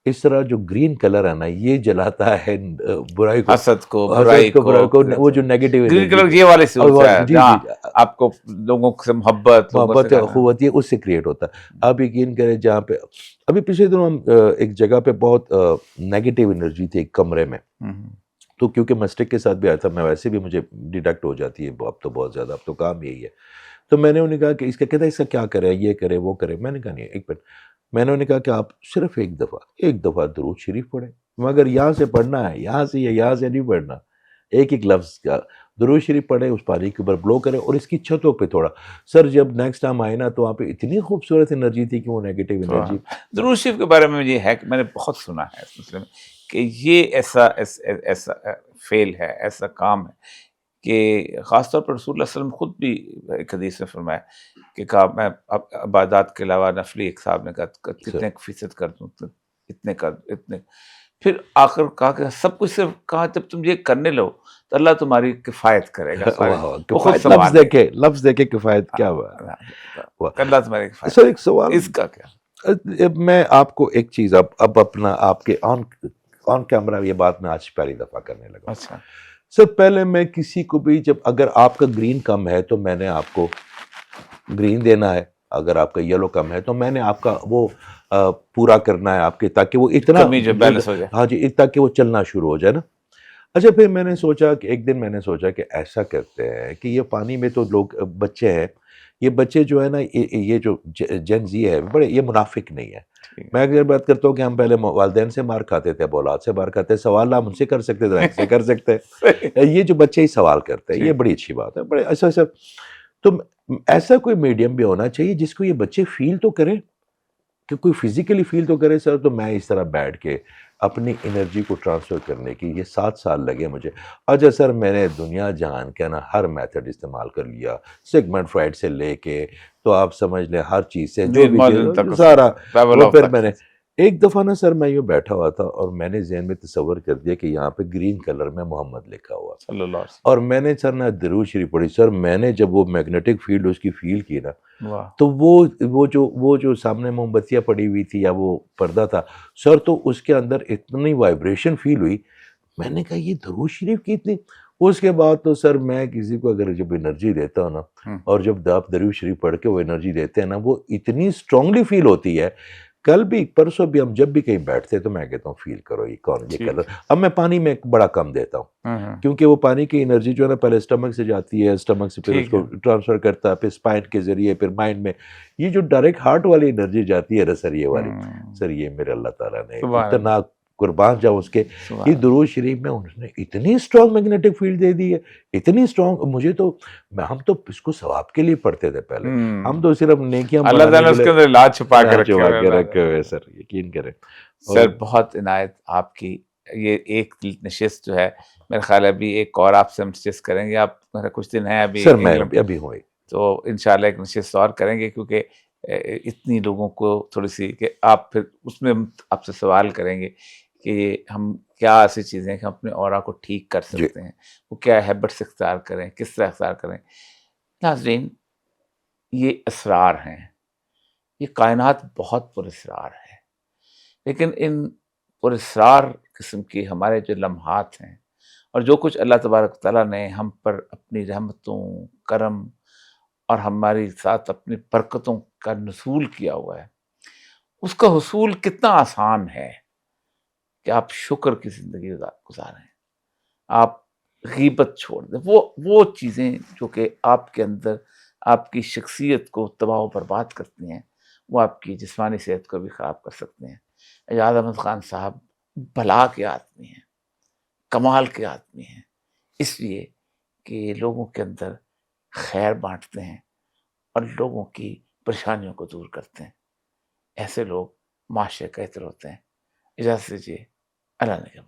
اس طرح جو گرین کلر ہے نا یہ جلاتا ہے برائی کو، حسد کو، حسد برائی کو، کو. برائی کو، وہ جو نیگیٹو گرین انرجی کلر یہ والی صورت ہے جی جہاں جی، آپ کو لوگوں سے محبت، لوگوں سے محبت کہنا. اخوت یہ اس سے کریٹ ہوتا ہے. آپ یقین کریں جہاں پہ ابھی پچھلے دنوں ہم ایک جگہ پہ بہت نیگیٹو انرجی تھی ایک کمرے میں، تو کیونکہ مسٹک کے ساتھ بھی آیا تھا، میں ویسے بھی مجھے ڈیڈکٹ ہو جاتی ہے اب تو بہت زیادہ، اب تو کام یہی ہے. تو میں نے انہیں کہا کہ اس کا کہتا ہے اس کا کیا کرے، یہ کرے وہ کرے. میں نے کہا نہیں، ایک منٹ. میں نے انہیں کہا کہ آپ صرف ایک دفعہ درود شریف پڑھیں، مگر یہاں سے پڑھنا ہے، یہاں سے یا یہاں سے نہیں پڑھنا. ایک لفظ کا درود شریف پڑھیں، اس پانی کے اوپر بلو کریں اور اس کی چھتوں پہ تھوڑا. سر جب نیکسٹ ٹائم آئے نا تو وہاں پہ اتنی خوبصورت انرجی تھی کہ وہ نیگیٹو انرجی. درود شریف کے بارے میں یہ ہے کہ میں نے بہت سنا ہے اس مسئلے میں کہ یہ ایسا فیل ہے، ایسا کام ہے کہ خاص طور پر رسول اللہ صلی اللہ علیہ وسلم خود بھی ایک حدیث میں فرمایا کہ کہا میں عبادات کے علاوہ نفلی، ایک صاحب نے کہا کتنے فیصد کر دوں، اتنے. پھر آخر کہا کہ سب کچھ صرف کہا جب تم یہ کرنے لو تو اللہ تمہاری کفایت کرے گا سارے، وہ خود کفایت سنبھالے لفظ دیکھے کفایت کیا ہوا. اللہ تمہاری کفایت. سر ایک سوال، اس کا کیا؟ میں آپ کو ایک چیز اب اپنا آپ کے آن کیمرہ یہ بات میں آج پہلی دفعہ کرنے لگا. اچھا، سر پہلے میں کسی کو بھی جب اگر آپ کا گرین کم ہے تو میں نے آپ کو گرین دینا ہے، اگر آپ کا یلو کم ہے تو میں نے آپ کا وہ پورا کرنا ہے آپ کے، تاکہ وہ اتنا کمی جو بیلنس ہو جائے. ہاں جی، تاکہ وہ چلنا شروع ہو جائے نا. اچھا پھر میں نے سوچا کہ ایک دن میں نے سوچا کہ ایسا کرتے ہیں کہ یہ پانی میں تو لوگ بچے ہیں، یہ بچے جو ہے نا یہ جو جن زی ہے بڑے یہ منافق نہیں ہے. میں اگر بات کرتا ہوں کہ ہم پہلے والدین سے مار کھاتے تھے، اب اولاد سے مار کھاتے ہیں، سوال ہم ان سے کر سکتے تھے، ان سے کر سکتے ہیں. یہ جو بچے ہی سوال کرتے ہیں یہ بڑی اچھی بات ہے، بڑے ایسا. تو ایسا کوئی میڈیم بھی ہونا چاہیے جس کو یہ بچے فیل تو کریں، کہ کوئی فزیکلی فیل تو کرے. سر تو میں اس طرح بیٹھ کے اپنی انرجی کو ٹرانسفر کرنے کی یہ 7 سال لگے مجھے. اچھا سر، میں نے دنیا جہان کا نا ہر میتھڈ استعمال کر لیا، سیگمنٹ فرائڈ سے لے کے تو آپ سمجھ لیں ہر چیز سے جو بھی چیز سارا. وہ پھر میں نے ایک دفعہ نا سر میں یوں بیٹھا ہوا تھا اور میں نے ذہن میں تصور کر دیا کہ یہاں پہ گرین کلر میں محمد لکھا ہوا، صلی اللہ علیہ اور میں نے سر نا درود شریف پڑھی. سر میں نے جب وہ میگنیٹک فیلڈ اس کی فیل کی نا وسلم. تو وہ جو سامنے موم بتیاں پڑی ہوئی تھی یا وہ پردہ تھا سر، تو اس کے اندر اتنی وائبریشن فیل ہوئی. میں نے کہا یہ درود شریف کی اتنی. اس کے بعد تو سر میں کسی کو اگر جب انرجی دیتا ہوں نا، اور جب آپ درود شریف پڑھ کے وہ انرجی دیتے ہیں نا، وہ اتنی اسٹرانگلی فیل ہوتی ہے. کل بھی پرسوں بھی ہم جب بھی کہیں بیٹھتے تو میں کہتا ہوں فیل کرو یہ کون یہ کلر. اب میں پانی میں بڑا کم دیتا ہوں کیونکہ وہ پانی کی انرجی جو ہے نا پہلے اسٹمک سے جاتی ہے، اسٹمک سے پھر اس کو ٹرانسفر کرتا ہے، پھر اسپائن کے ذریعے، پھر مائنڈ میں. یہ جو ڈائریکٹ ہارٹ والی انرجی جاتی ہے نا سر، یہ والی سر، یہ میرے اللہ تعالیٰ نے اتنا قربان جاؤ اس کے. یہ درود شریف میں انہوں نے اتنی اسٹرانگ میگنیٹک فیلڈ دے دی ہے، اتنی اسٹرانگ. مجھے تو ہم تو اس کو ثواب کے لیے پڑھتے تھے پہلے، ہم تو صرف نیکیاں اللہ تعالیٰ اس کے اندر علاج چھپا کے رکھے ہوئے. سر یقین کریں سر، بہت عنایت آپ کی. یہ ایک نشست جو ہے میرے خیال ہے ابھی ایک اور آپ سے ہم نشست کریں گے. آپ کچھ دن ہیں ابھی سر، میں ابھی ہوں تو انشاءاللہ ایک نشست اور کریں گے، کیونکہ اتنی لوگوں کو تھوڑی سی کہ آپ پھر اس میں آپ سے سوال کریں گے کہ ہم کیا ایسی چیزیں ہیں کہ ہم اپنے اورا کو ٹھیک کر سکتے ہیں، وہ کیا ہیبٹس اختیار کریں، کس طرح اختیار کریں. ناظرین، یہ اسرار ہیں، یہ کائنات بہت پر اسرار ہے، لیکن ان پر اسرار قسم کی ہمارے جو لمحات ہیں اور جو کچھ اللہ تبارک تعالیٰ نے ہم پر اپنی رحمتوں، کرم اور ہماری ساتھ اپنی برکتوں کا نزول کیا ہوا ہے، اس کا حصول کتنا آسان ہے کہ آپ شکر کی زندگی گزاریں، آپ غیبت چھوڑ دیں. وہ چیزیں جو کہ آپ کے اندر آپ کی شخصیت کو تباہ و برباد کرتی ہیں، وہ آپ کی جسمانی صحت کو بھی خراب کر سکتے ہیں. اعجاز احمد خان صاحب بلا کے آدمی ہیں، کمال کے آدمی ہیں، اس لیے کہ لوگوں کے اندر خیر بانٹتے ہیں اور لوگوں کی پریشانیوں کو دور کرتے ہیں. ایسے لوگ معاشرے کا عطر ہوتے ہیں. اجازت دیجیے، اللہ نے